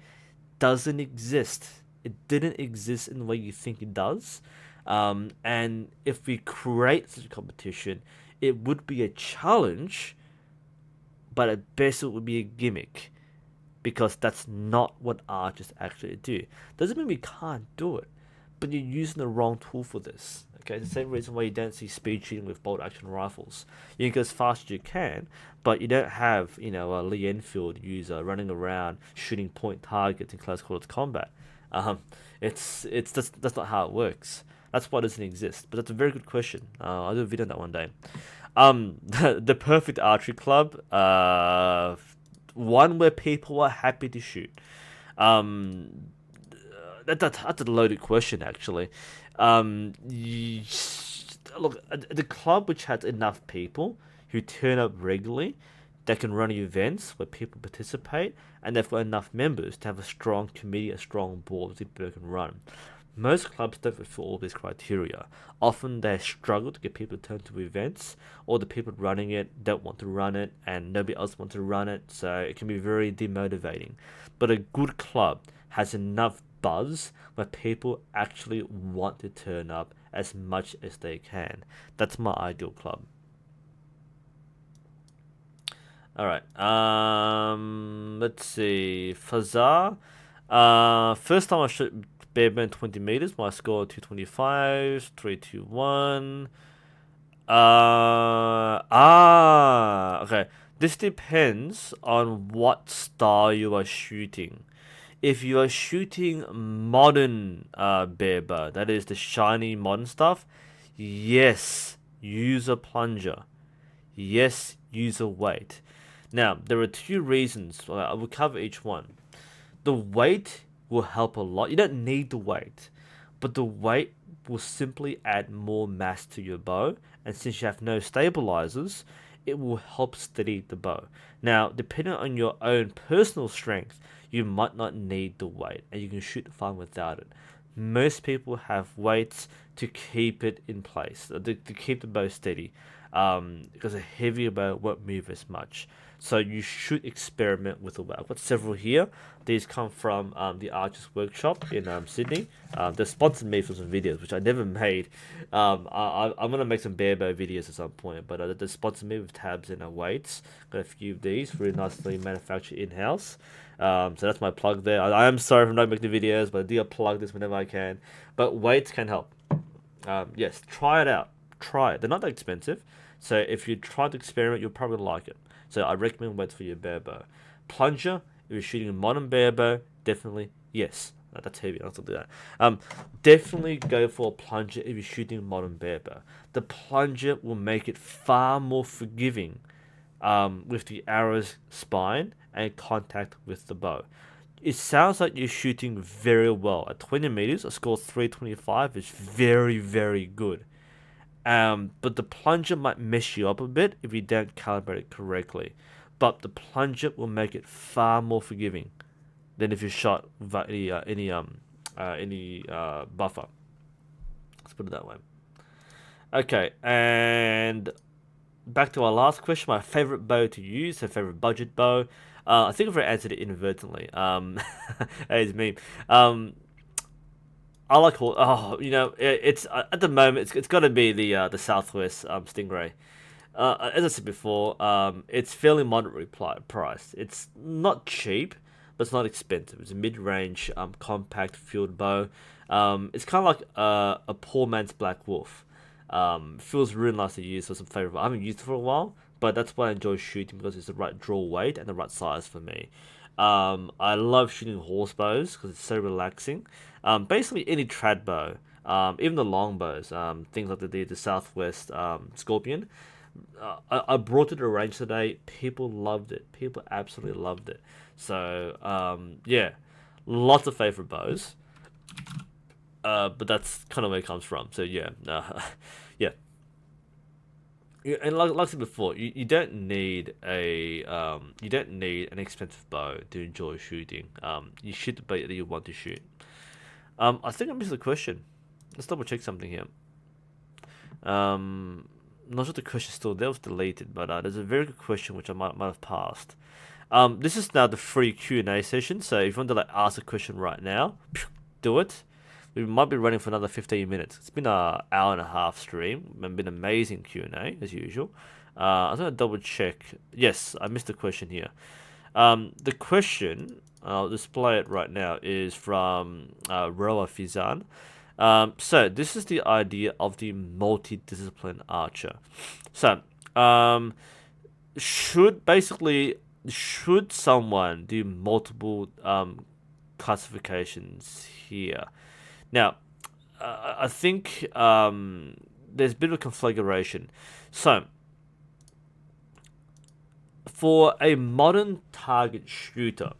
S1: doesn't exist. It didn't exist in the way you think it does. And if we create such a competition, it would be a challenge, but at best it would be a gimmick because that's not what archers actually do. Doesn't mean we can't do it, but you're using the wrong tool for this. Okay, the same reason why you don't see speed shooting with bolt action rifles. You can go as fast as you can, but you don't have a Lee Enfield user running around shooting point targets in close quarters combat. It's that's not how it works. That's why it doesn't exist. But that's a very good question. I'll do a video on that one day. The perfect archery club. One where people are happy to shoot. That's a loaded question, actually. Look, the club which has enough people who turn up regularly, that can run events where people participate, and they've got enough members to have a strong committee, a strong board that people can run. Most clubs don't fulfill all these criteria. Often they struggle to get people to turn to events, or the people running it don't want to run it, and nobody else wants to run it, so it can be very demotivating. But a good club has enough buzz where people actually want to turn up as much as they can. That's my ideal club. Alright, let's see. Fazar. First time I shot Bearman 20 meters, my score 225, 321. Okay. This depends on what style you are shooting. If you are shooting modern bear bow, that is the shiny modern stuff, yes, use a plunger. Yes, use a weight. Now, there are two reasons. I will cover each one. The weight will help a lot. You don't need the weight, but the weight will simply add more mass to your bow, and since you have no stabilizers, it will help steady the bow. Now, depending on your own personal strength, you might not need the weight, and you can shoot fine without it. Most people have weights to keep it in place, to keep the bow steady, because a heavier bow won't move as much. So you should experiment with the way. I've got several here. These come from the Archers Workshop in Sydney. They sponsored me for some videos, which I never made. I'm going to make some bare bow videos at some point, but they sponsored me with tabs and weights. Got a few of these, really nicely manufactured in-house. So that's my plug there. I am sorry if I'm not making the videos, but I do plug this whenever I can. But weights can help. Yes, try it out. Try it. They're not that expensive. So if you try to experiment, you'll probably like it. So I recommend weights for your bare bow. Plunger, if you're shooting a modern bare bow, definitely yes. That's heavy. I'll still do that. Definitely go for a plunger if you're shooting a modern bare bow. The plunger will make it far more forgiving with the arrow's spine and contact with the bow. It sounds like you're shooting very well. At 20 meters, a score 325 is very, very good. But the plunger might mess you up a bit if you don't calibrate it correctly. But the plunger will make it far more forgiving than if you shot without any buffer. Let's put it that way. Okay, and back to our last question. My favorite bow to use, a favorite budget bow. I think I've already answered it inadvertently. It's me. I like it's at the moment it's got to be the Southwest Stingray. As I said before, it's fairly moderately priced. It's not cheap, but it's not expensive. It's a mid-range compact field bow. It's kind of like a poor man's Black Wolf. Feels really nice to use for some favorite. I haven't used it for a while, but that's why I enjoy shooting because it's the right draw weight and the right size for me. I love shooting horse bows because it's so relaxing. Basically any trad bow, even the long bows, things like the Southwest Scorpion. I brought it to the range today. People loved it. People absolutely loved it. So yeah, lots of favorite bows. But that's kind of where it comes from. So yeah, yeah. And like I said before, you don't need an expensive bow to enjoy shooting. You shoot the bait that you want to shoot. I think I missed the question. Let's double check something here. Not sure the question's still there, it was deleted, but there's a very good question which I might have passed. This is now the free Q&A session, so if you want to ask a question right now, do it. We might be running for another 15 minutes. It's been an hour and a half stream. It's been amazing Q&A, as usual. I'm going to double check. Yes, I missed the question here. The question, I'll display it right now, is from Roa Fizan. So this is the idea of the multidiscipline archer. So, should someone do multiple classifications here? Now, I think there's a bit of a conflagration. So, for a modern target shooter,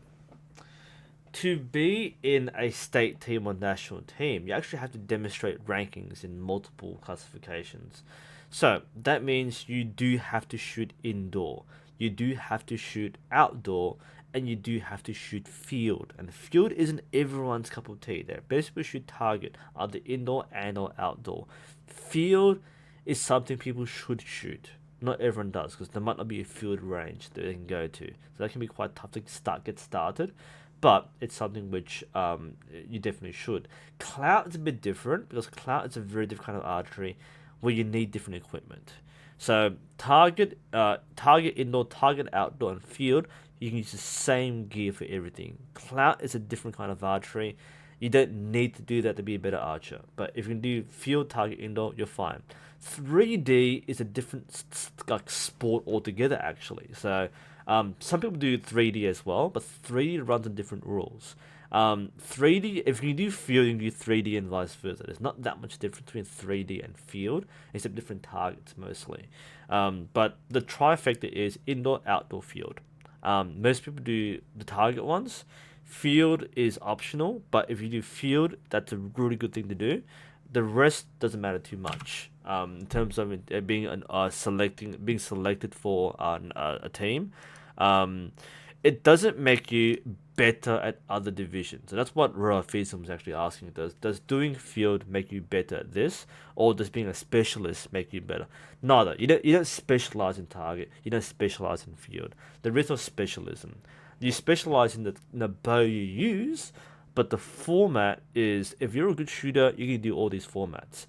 S1: to be in a state team or national team, you actually have to demonstrate rankings in multiple classifications. So, that means you do have to shoot indoor, you do have to shoot outdoor, and you do have to shoot field. And field isn't everyone's cup of tea. There, best people shoot target, either indoor and or outdoor. Field is something people should shoot. Not everyone does, because there might not be a field range that they can go to. So that can be quite tough to get started. But it's something which you definitely should. Clout is a bit different, because clout is a very different kind of archery where you need different equipment. So target indoor, target outdoor, and field, you can use the same gear for everything. Clout is a different kind of archery. You don't need to do that to be a better archer. But if you can do field, target, indoor, you're fine. 3D is a different sport altogether, actually. So some people do 3D as well, but 3D runs on different rules. 3D, if you do field, you can do 3D and vice versa. There's not that much difference between 3D and field, except different targets mostly. But the trifecta is indoor, outdoor, field. Most people do the target ones. Field is optional, but if you do field, that's a really good thing to do. The rest doesn't matter too much in terms of it being selected for a team. it doesn't make you better at other divisions. So that's what Rafism was actually asking. Does doing field make you better at this, or does being a specialist make you better? Neither. You don't specialize in target. You don't specialize in field. There is no specialism. You specialize in the bow you use, but the format is, if you're a good shooter, you can do all these formats.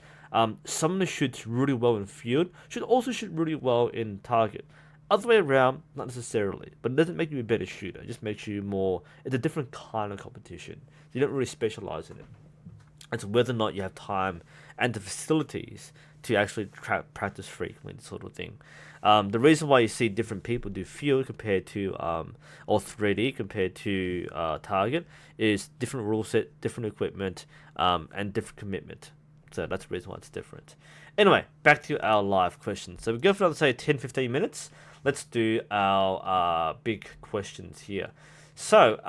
S1: Someone who shoots really well in field should also shoot really well in target. Other way around, not necessarily, but it doesn't make you a better shooter. It just makes you more. It's a different kind of competition. You don't really specialize in it. It's whether or not you have time and the facilities to actually practice frequently, sort of thing. The reason why you see different people do field compared to or 3D compared to target is different rule set, different equipment, and different commitment. So that's the reason why it's different. Anyway, back to our live questions. So we go for another, say, 10-15 minutes. Let's do our big questions here. So,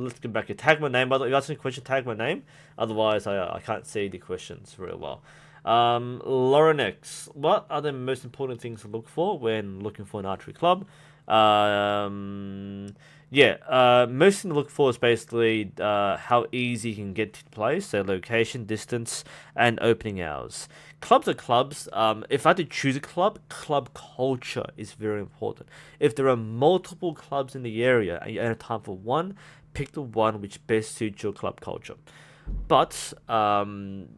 S1: let's get back here. Tag my name. By the way, if you ask me a question, tag my name. Otherwise, I can't see the questions very well. Lauren X, what are the most important things to look for when looking for an archery club? Most thing to look for is basically how easy you can get to the place, so location, distance, and opening hours. Clubs are clubs. If I had to choose a club, club culture is very important. If there are multiple clubs in the area and you have time for one, pick the one which best suits your club culture. But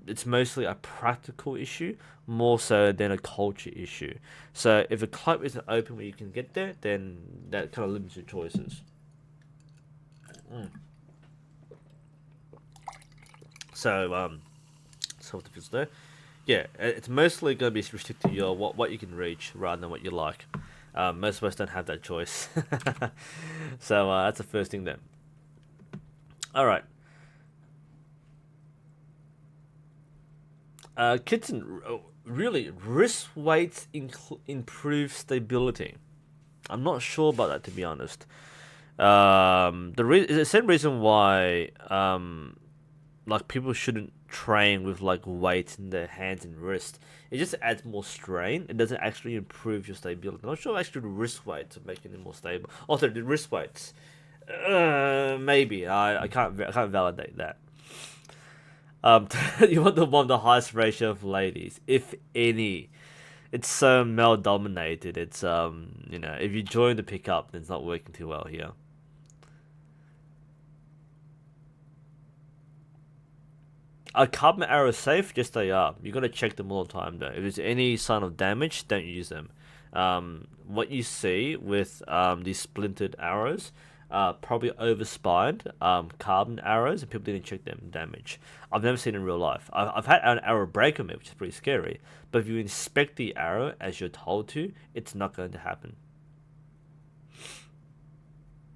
S1: it's mostly a practical issue more so than a culture issue. So if a club isn't open where you can get there, then that kind of limits your choices. So what the there? Yeah, it's mostly going to be restricted to your what you can reach rather than what you like. Most of us don't have that choice. So that's the first thing then. All right. Kitten, really, wrist weights improve stability. I'm not sure about that, to be honest. The same reason why like people shouldn't train with like weights in their hands and wrist. It just adds more strain. It doesn't actually improve your stability. I'm not sure actually the wrist weights are making it more stable. Also, the wrist weights, maybe I can't validate that. You want the one with the highest ratio of ladies, if any. It's so male dominated. It's if you join the pickup, then it's not working too well here. Are carbon arrows safe? Yes, they are. You gotta check them all the time though. If there's any sign of damage, don't use them. What you see with these splintered arrows, probably overspined carbon arrows, and people didn't check them damage. I've never seen it in real life. I've had an arrow break on me, which is pretty scary. But if you inspect the arrow as you're told to, it's not going to happen.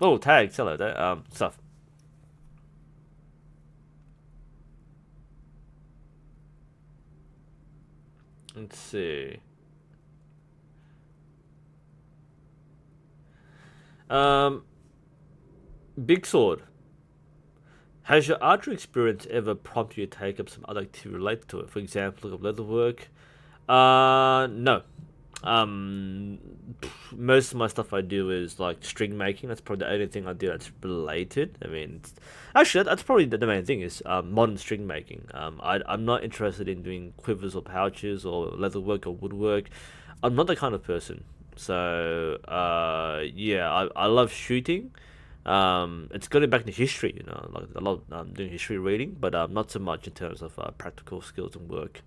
S1: Oh, tags, hello there. Stuff. Let's see. Big Sword. Has your archery experience ever prompted you to take up some other activity related to it? For example, look up leatherwork. No. Um, Most of my stuff I do is like string making. That's probably the only thing I do that's related. I mean, actually, that's probably the main thing is modern string making. I'm not interested in doing quivers or pouches or leatherwork or woodwork. I'm not that kind of person. So, I love shooting. It's going back into history, like a lot doing history reading, but not so much in terms of practical skills and work.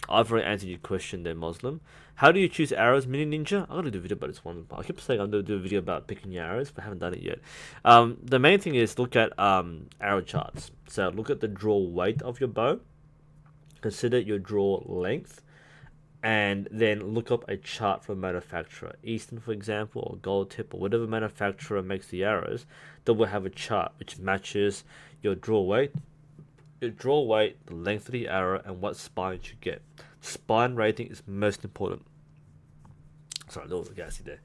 S1: I've already answered your question there, Muslim. How do you choose arrows, Mini Ninja? I'm gonna do a video about this one. I keep saying I'm gonna do a video about picking your arrows, but I haven't done it yet. The main thing is look at arrow charts. So look at the draw weight of your bow. Consider your draw length, and then look up a chart from a manufacturer. Easton, for example, or Gold Tip, or whatever manufacturer makes the arrows, they will have a chart which matches your draw weight, the length of the arrow, and what spine you get. Spine rating is most important. Sorry, a little gassy there.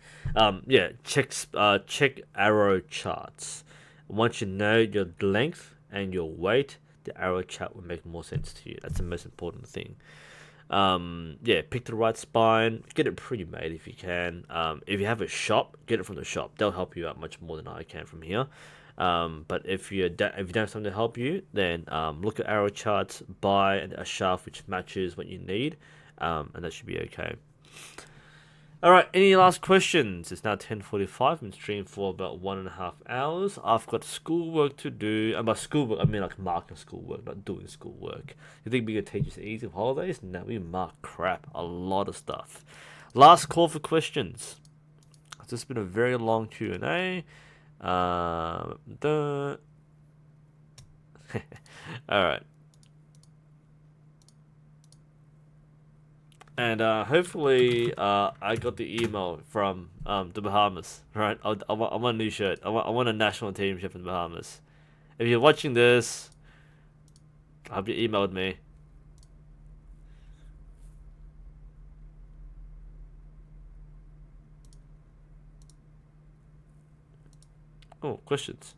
S1: Check arrow charts. Once you know your length and your weight, the arrow chart will make more sense to you. That's the most important thing. Yeah, pick the right spine. Get it pre-made if you can. If you have a shop, get it from the shop. They'll help you out much more than I can from here. But if you don't have something to help you, then look at arrow charts, buy a shaft which matches what you need, and that should be okay. All right. Any last questions? It's now 10:45. I'm streaming for about 1.5 hours. I've got schoolwork to do, and by schoolwork I mean like marking schoolwork, not doing schoolwork. You think being a teacher's easy with holidays? No, we mark crap, a lot of stuff. Last call for questions. It's just been a very long Q&A. All right. And hopefully, I got the email from the Bahamas. Right, I want a new shirt. I want a national team shirt from the Bahamas. If you're watching this, I hope you emailed me. Oh, questions.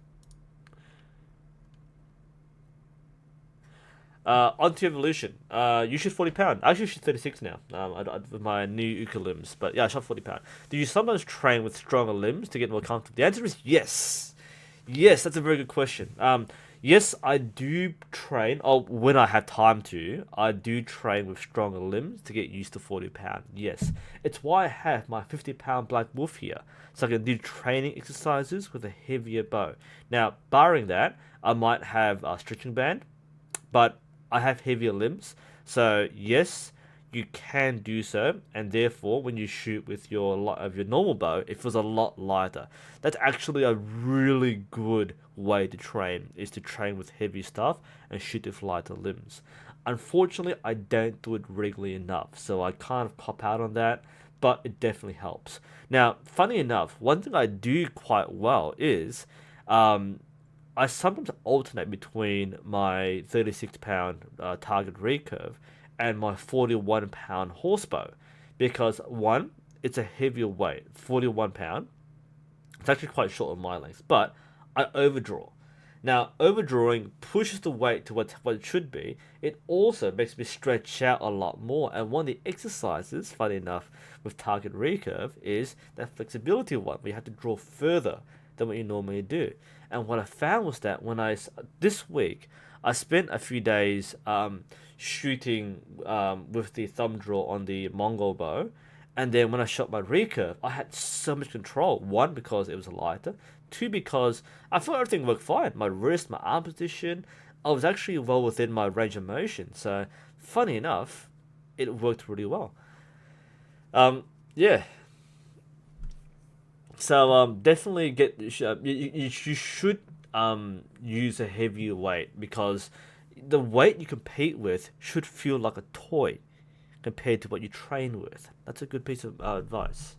S1: Onto evolution. You shoot 40 pound. I actually shoot 36 now. With my new Uka limbs, but yeah, I shot 40 pound. Do you sometimes train with stronger limbs to get more comfortable? The answer is yes. Yes, that's a very good question. Yes, I do train. Oh, when I have time to, I do train with stronger limbs to get used to 40 pound. Yes, it's why I have my 50 pound black wolf here, so I can do training exercises with a heavier bow. Now, barring that, I might have a stretching band, but I have heavier limbs, so yes, you can do so, and therefore, when you shoot with your normal bow, it feels a lot lighter. That's actually a really good way to train, is to train with heavy stuff and shoot with lighter limbs. Unfortunately, I don't do it regularly enough, so I kind of cop out on that, but it definitely helps. Now, funny enough, one thing I do quite well is um, I sometimes alternate between my 36 pound target recurve and my 41 pound horsebow, because one, it's a heavier weight, 41 pound. It's actually quite short on my length, but I overdraw. Now, overdrawing pushes the weight to what it should be. It also makes me stretch out a lot more. And one of the exercises, funny enough, with target recurve is that flexibility one, where you have to draw further than what you normally do. And what I found was that this week, I spent a few days shooting with the thumb draw on the Mongol bow, and then when I shot my recurve, I had so much control. One, because it was lighter. Two, because I thought everything worked fine. My wrist, my arm position, I was actually well within my range of motion. So, funny enough, it worked really well. Yeah. So definitely you should use a heavier weight, because the weight you compete with should feel like a toy compared to what you train with. That's a good piece of advice.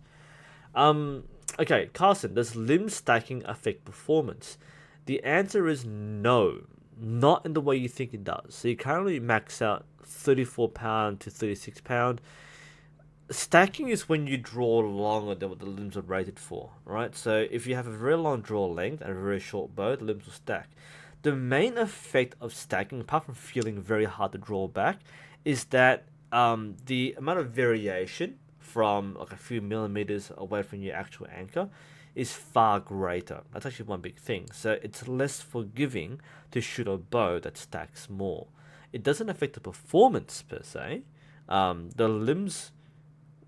S1: Okay, Carson, does limb stacking affect performance? The answer is no, not in the way you think it does. So you currently max out 34 pound to 36 pound. Stacking is when you draw longer than what the limbs are rated for, right? So if you have a very long draw length and a very short bow, the limbs will stack. The main effect of stacking, apart from feeling very hard to draw back, is that the amount of variation from like a few millimeters away from your actual anchor is far greater. That's actually one big thing. So it's less forgiving to shoot a bow that stacks more. It doesn't affect the performance per se. The limbs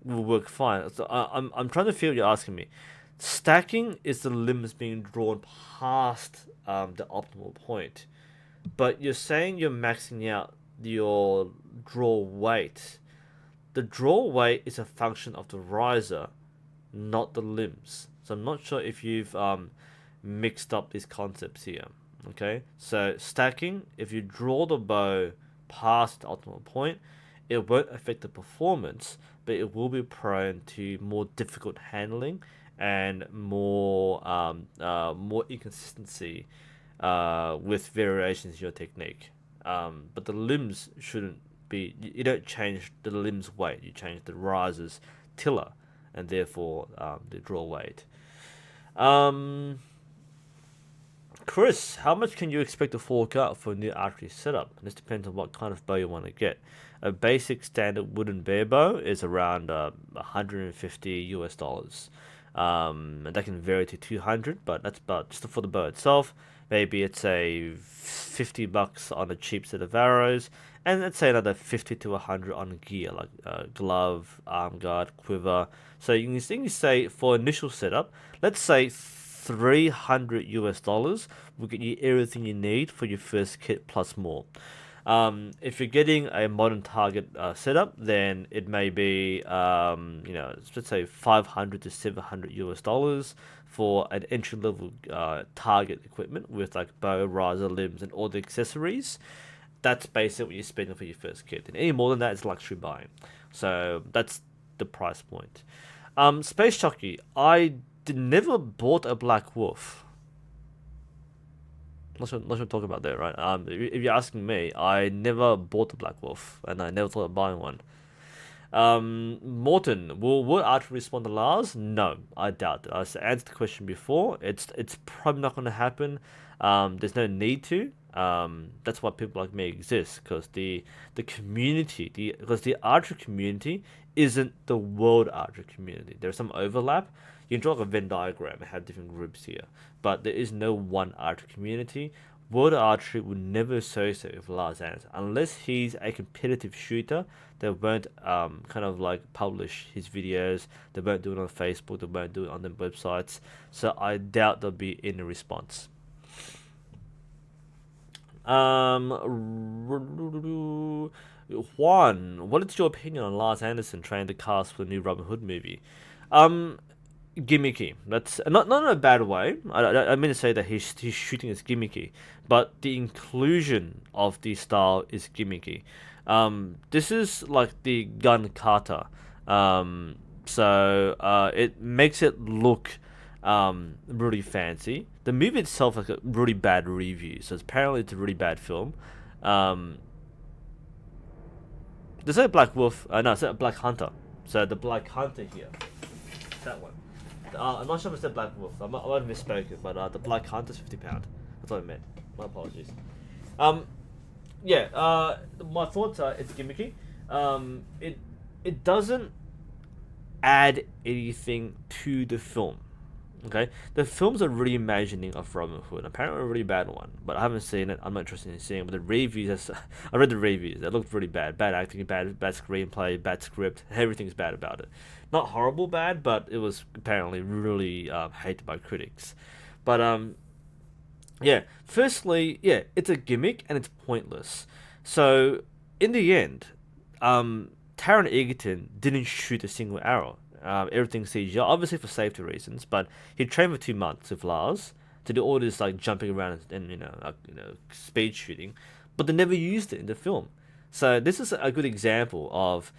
S1: will work fine. So I'm trying to feel what you're asking me. Stacking is the limbs being drawn past the optimal point, but you're saying you're maxing out your draw weight. The draw weight is a function of the riser, not the limbs. So I'm not sure if you've mixed up these concepts here. Okay, so stacking, if you draw the bow past the optimal point, it won't affect the performance, but it will be prone to more difficult handling and more inconsistency with variations in your technique. But the limbs shouldn't be. You don't change the limbs weight. You change the riser's tiller, and therefore the draw weight. Chris, how much can you expect to fork out for a new archery setup? And this depends on what kind of bow you want to get. A basic standard wooden bear bow is around 150 US dollars. And that can vary to 200, but that's about just for the bow itself. Maybe it's a $50 on a cheap set of arrows, and let's say another 50 to 100 on gear like glove, arm guard, quiver. So you can say for initial setup, let's say 300 US dollars will get you everything you need for your first kit plus more. If you're getting a modern target setup, then it may be, let's say 500 to 700 US dollars for an entry level target equipment with like bow, riser, limbs, and all the accessories. That's basically what you're spending for your first kit. And any more than that is luxury buying. So that's the price point. Space Jockey, never bought a Black Wolf. Not sure what talking about there, right? If you're asking me, I never bought a Black Wolf, and I never thought of buying one. Morton, will Archery respond to Lars? No, I doubt it. I answered the question before. It's probably not going to happen. There's no need to. That's why people like me exist, because the community, because the archery community isn't the world archery community. There's some overlap. You can draw like a Venn diagram and have different groups here, but there is no one archery community. World Archery would never associate with Lars Hanson unless he's a competitive shooter. They won't kind of like publish his videos. They won't do it on Facebook. They won't do it on their websites. So I doubt there'll be any response. Juan, what is your opinion on Lars Anderson trying to cast for the new Robin Hood movie? Gimmicky. That's not in a bad way. I mean to say that his shooting is gimmicky, but the inclusion of the style is gimmicky. This is like the gun kata. So it makes it look really fancy. The movie itself has got really bad reviews, so apparently it's a really bad film. There's a Black Wolf. No, it's a Black Hunter. So the Black Hunter here, that one. I'm not sure if it's the Black Wolf. I might have misspoken, but the Black Hunter's £50. That's what I meant. My apologies. My thoughts are it's gimmicky. It doesn't add anything to the film. Okay, the film's a reimagining of Robin Hood. Apparently a really bad one, but I haven't seen it. I'm not interested in seeing it. But the reviews, I read the reviews. It looked really bad. Bad acting, bad screenplay, bad script. Everything's bad about it. Not horrible bad, but it was apparently really hated by critics. But firstly, it's a gimmick and it's pointless. So in the end, Taron Egerton didn't shoot a single arrow. Everything's CGI, obviously for safety reasons, but he trained for 2 months with Lars to do all this like jumping around and speed shooting, but they never used it in the film. So this is a good example of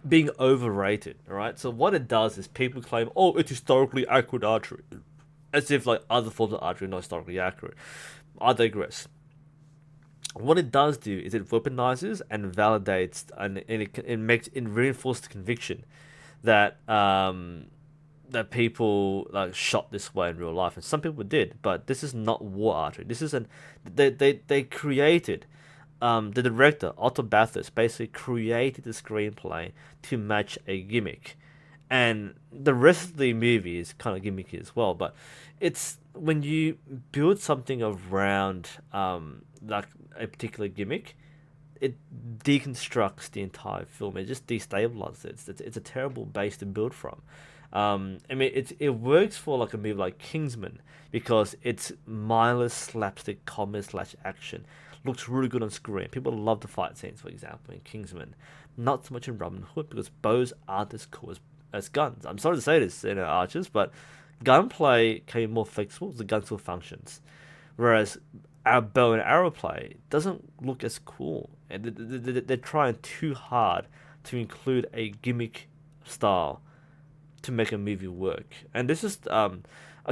S1: being overrated. All right. So what it does is people claim, oh, it's historically accurate archery, as if like other forms of archery are not historically accurate. I digress. What it does do is it weaponizes and validates, and it reinforces the conviction that that people like shot this way in real life, and some people did, but this is not war archery. This is they created the director Otto Bathurst basically created the screenplay to match a gimmick, and the rest of the movie is kind of gimmicky as well. But it's when you build something around like a particular gimmick, it deconstructs the entire film. It just destabilizes it. It's a terrible base to build from. I mean, it works for like a movie like Kingsman because it's mindless slapstick comedy / action. Looks really good on screen. People love the fight scenes, for example, in Kingsman. Not so much in Robin Hood because bows aren't as cool as guns. I'm sorry to say this, archers, but gunplay can be more flexible. The gun still functions, whereas our bow and arrow play doesn't look as cool. And they're trying too hard to include a gimmick style to make a movie work. And this is I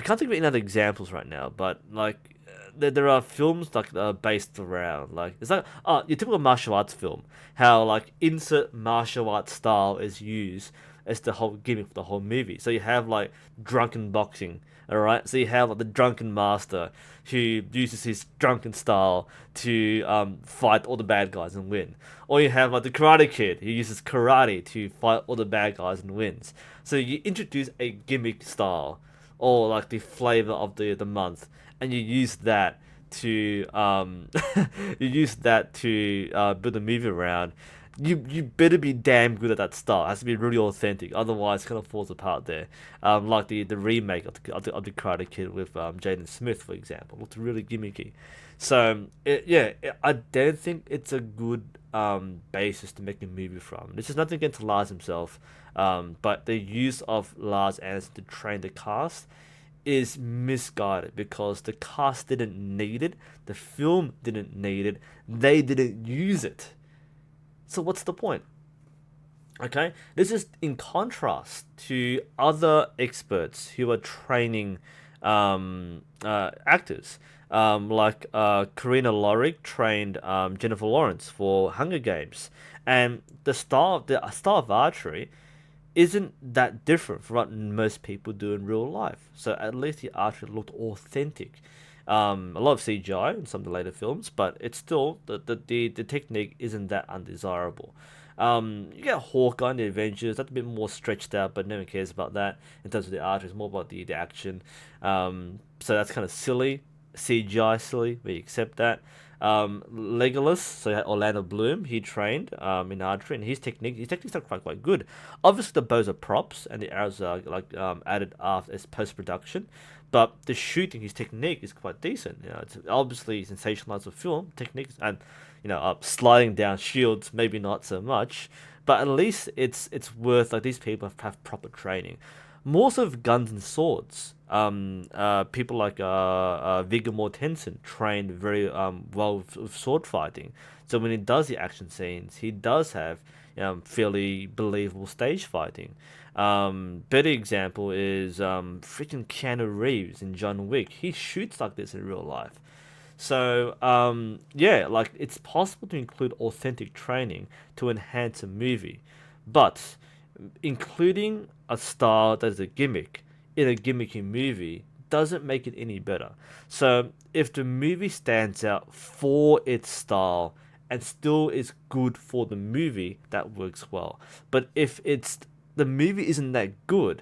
S1: can't think of any other examples right now, but like there are films like based around like it's like your typical martial arts film, how like insert martial arts style is used, It's the whole gimmick for the whole movie. So you have like drunken boxing, all right. So you have like the drunken master who uses his drunken style to fight all the bad guys and win, or you have like the Karate Kid who uses karate to fight all the bad guys and wins. So you introduce a gimmick style or like the flavor of the month, and you use that to you use that to build a movie around. You better be damn good at that style. It has to be really authentic. Otherwise, it kind of falls apart there. Like the remake of the Karate Kid with Jaden Smith, for example, looked really gimmicky. So I don't think it's a good basis to make a movie from. This is nothing against Lars himself, but the use of Lars Hanson to train the cast is misguided because the cast didn't need it, the film didn't need it, they didn't use it. So what's the point? Okay, this is in contrast to other experts who are training actors. Like Karina Lorick trained Jennifer Lawrence for Hunger Games, and the style of archery isn't that different from what most people do in real life. So at least the archery looked authentic. A lot of CGI in some of the later films, but it's still the technique isn't that undesirable. You get Hawkeye in the Avengers, that's a bit more stretched out, but no one cares about that in terms of the art. It's more about the action. So that's kind of silly, CGI silly. We accept that. Legolas, so you had Orlando Bloom. He trained in archery, and his techniques are quite good. Obviously, the bows are props, and the arrows are like added after as post production. But the shooting, his technique is quite decent. You know, it's obviously sensationalized with film techniques, and sliding down shields maybe not so much. But at least it's worth, like, these people have proper training. More so of guns and swords. People like Viggo Mortensen trained very well with sword fighting. So when he does the action scenes, he does have fairly believable stage fighting. Better example is freaking Keanu Reeves in John Wick. He shoots like this in real life. So like, it's possible to include authentic training to enhance a movie, but including a style that is a gimmick in a gimmicky movie doesn't make it any better. So if the movie stands out for its style and still is good for the movie, that works well. But if the movie isn't that good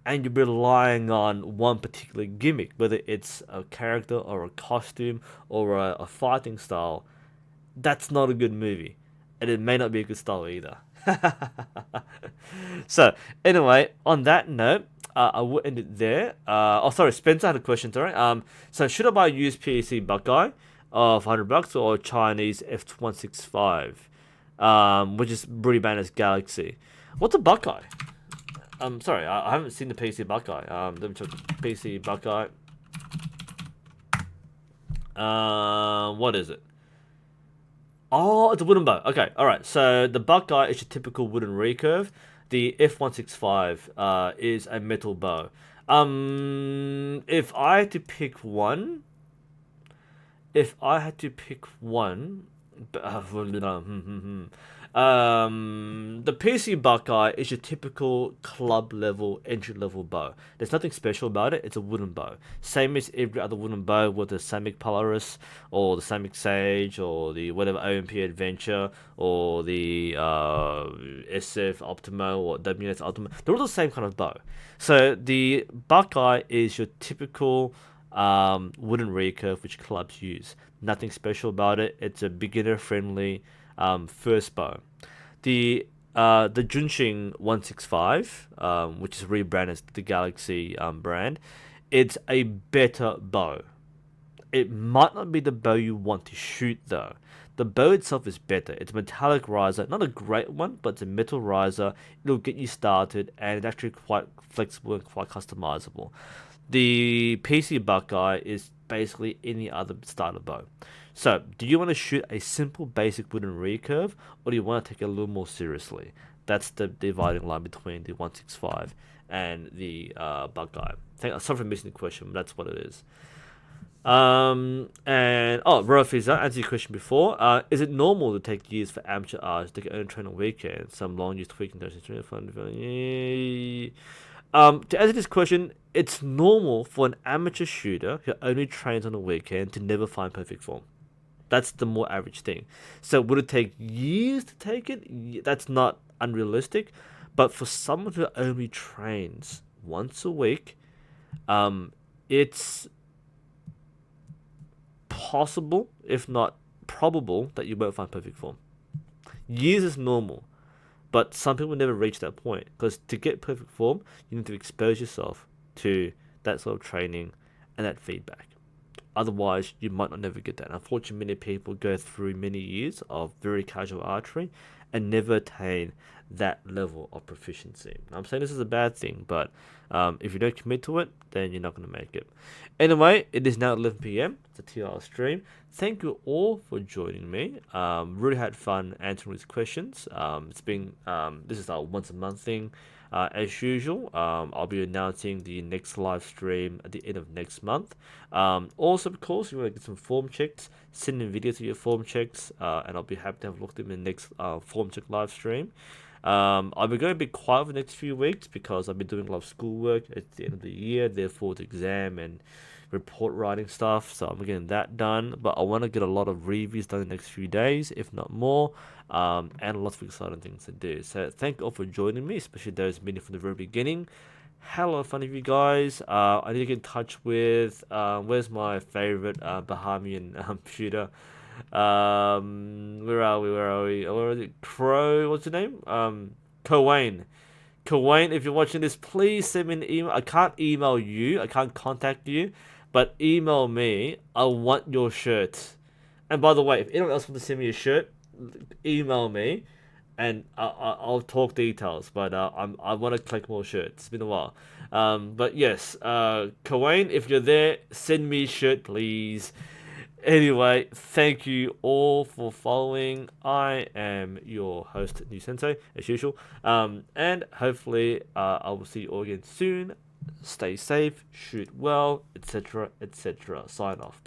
S1: and you're relying on one particular gimmick, whether it's a character or a costume or a fighting style, that's not a good movie. And it may not be a good style either. So, anyway, on that note, I will end it there. Sorry, Spencer had a question, sorry. So should I buy a used PEC Buckeye of $100 or Chinese F165, which is rebranded as Galaxy? What's a Buckeye? Sorry, I haven't seen the PC Buckeye. Let me check the PC Buckeye. What is it? Oh, it's a wooden bow. Okay, alright. So the Buckeye is your typical wooden recurve. The F165 is a metal bow. If I had to pick one, the PC Buckeye is your typical club level, entry level bow. There's nothing special about it. It's a wooden bow. Same as every other wooden bow with the Samick Polaris or the Samick Sage or the whatever OMP Adventure or the SF Optimo or WS Optimo. They're all the same kind of bow. So the Buckeye is your typical wooden recurve which clubs use. Nothing special about it. It's a beginner friendly first bow. The Junshin 165, which is rebranded as the Galaxy brand, it's a better bow. It might not be the bow you want to shoot though. The bow itself is better. It's a metallic riser, not a great one, but it's a metal riser. It'll get you started, and it's actually quite flexible and quite customizable. The PC Buckeye is basically any other starter bow. So, do you want to shoot a simple basic wooden recurve, or do you want to take it a little more seriously? That's the dividing line between the 165 and the Buckeye. Sorry for missing the question, but that's what it is. And Rofisa, answer your question before. Is it normal to take years for amateur artists to get only train on weekends? Some long use tweaking those fun. To answer this question, it's normal for an amateur shooter who only trains on a weekend to never find perfect form. That's the more average thing. So would it take years to take it? That's not unrealistic. But for someone who only trains once a week, it's possible, if not probable, that you won't find perfect form. Years is normal, but some people never reach that point because to get perfect form, you need to expose yourself to that sort of training and that feedback. Otherwise, you might not never get that. Unfortunately, many people go through many years of very casual archery and never attain that level of proficiency. I'm saying this is a bad thing, but if you don't commit to it, then you're not going to make it. Anyway, it is now 11 p.m. It's a 2-hour stream. Thank you all for joining me. Really had fun answering these questions. It's been this is our once a month thing. As usual, I'll be announcing the next live stream at the end of next month. Also, of course, if you want to get some form checks, send in videos of your form checks, and I'll be happy to have a look at them in the next form check live stream. I'll be going to be quiet for the next few weeks because I've been doing a lot of schoolwork at the end of the year, therefore the exam and report writing stuff, so I'm getting that done. But I want to get a lot of reviews done in the next few days, if not more, and lots of exciting things to do. So thank you all for joining me, especially those meeting from the very beginning. Had a lot of fun with you guys. I need to get in touch with where's my favorite Bahamian shooter. Where are we? Where is it? Crow. What's your name? Cowain. Cowain, if you're watching this, please send me an email. I can't email you. I can't contact you, but email me. I want your shirt. And by the way, if anyone else wants to send me a shirt, email me, and I'll talk details. But I want to collect more shirts. It's been a while. But yes, Cowain, if you're there, send me a shirt, please. Anyway, thank you all for following. I am your host, NUSensei, as usual. And hopefully, I will see you all again soon. Stay safe, shoot well, etc., etc. Sign off.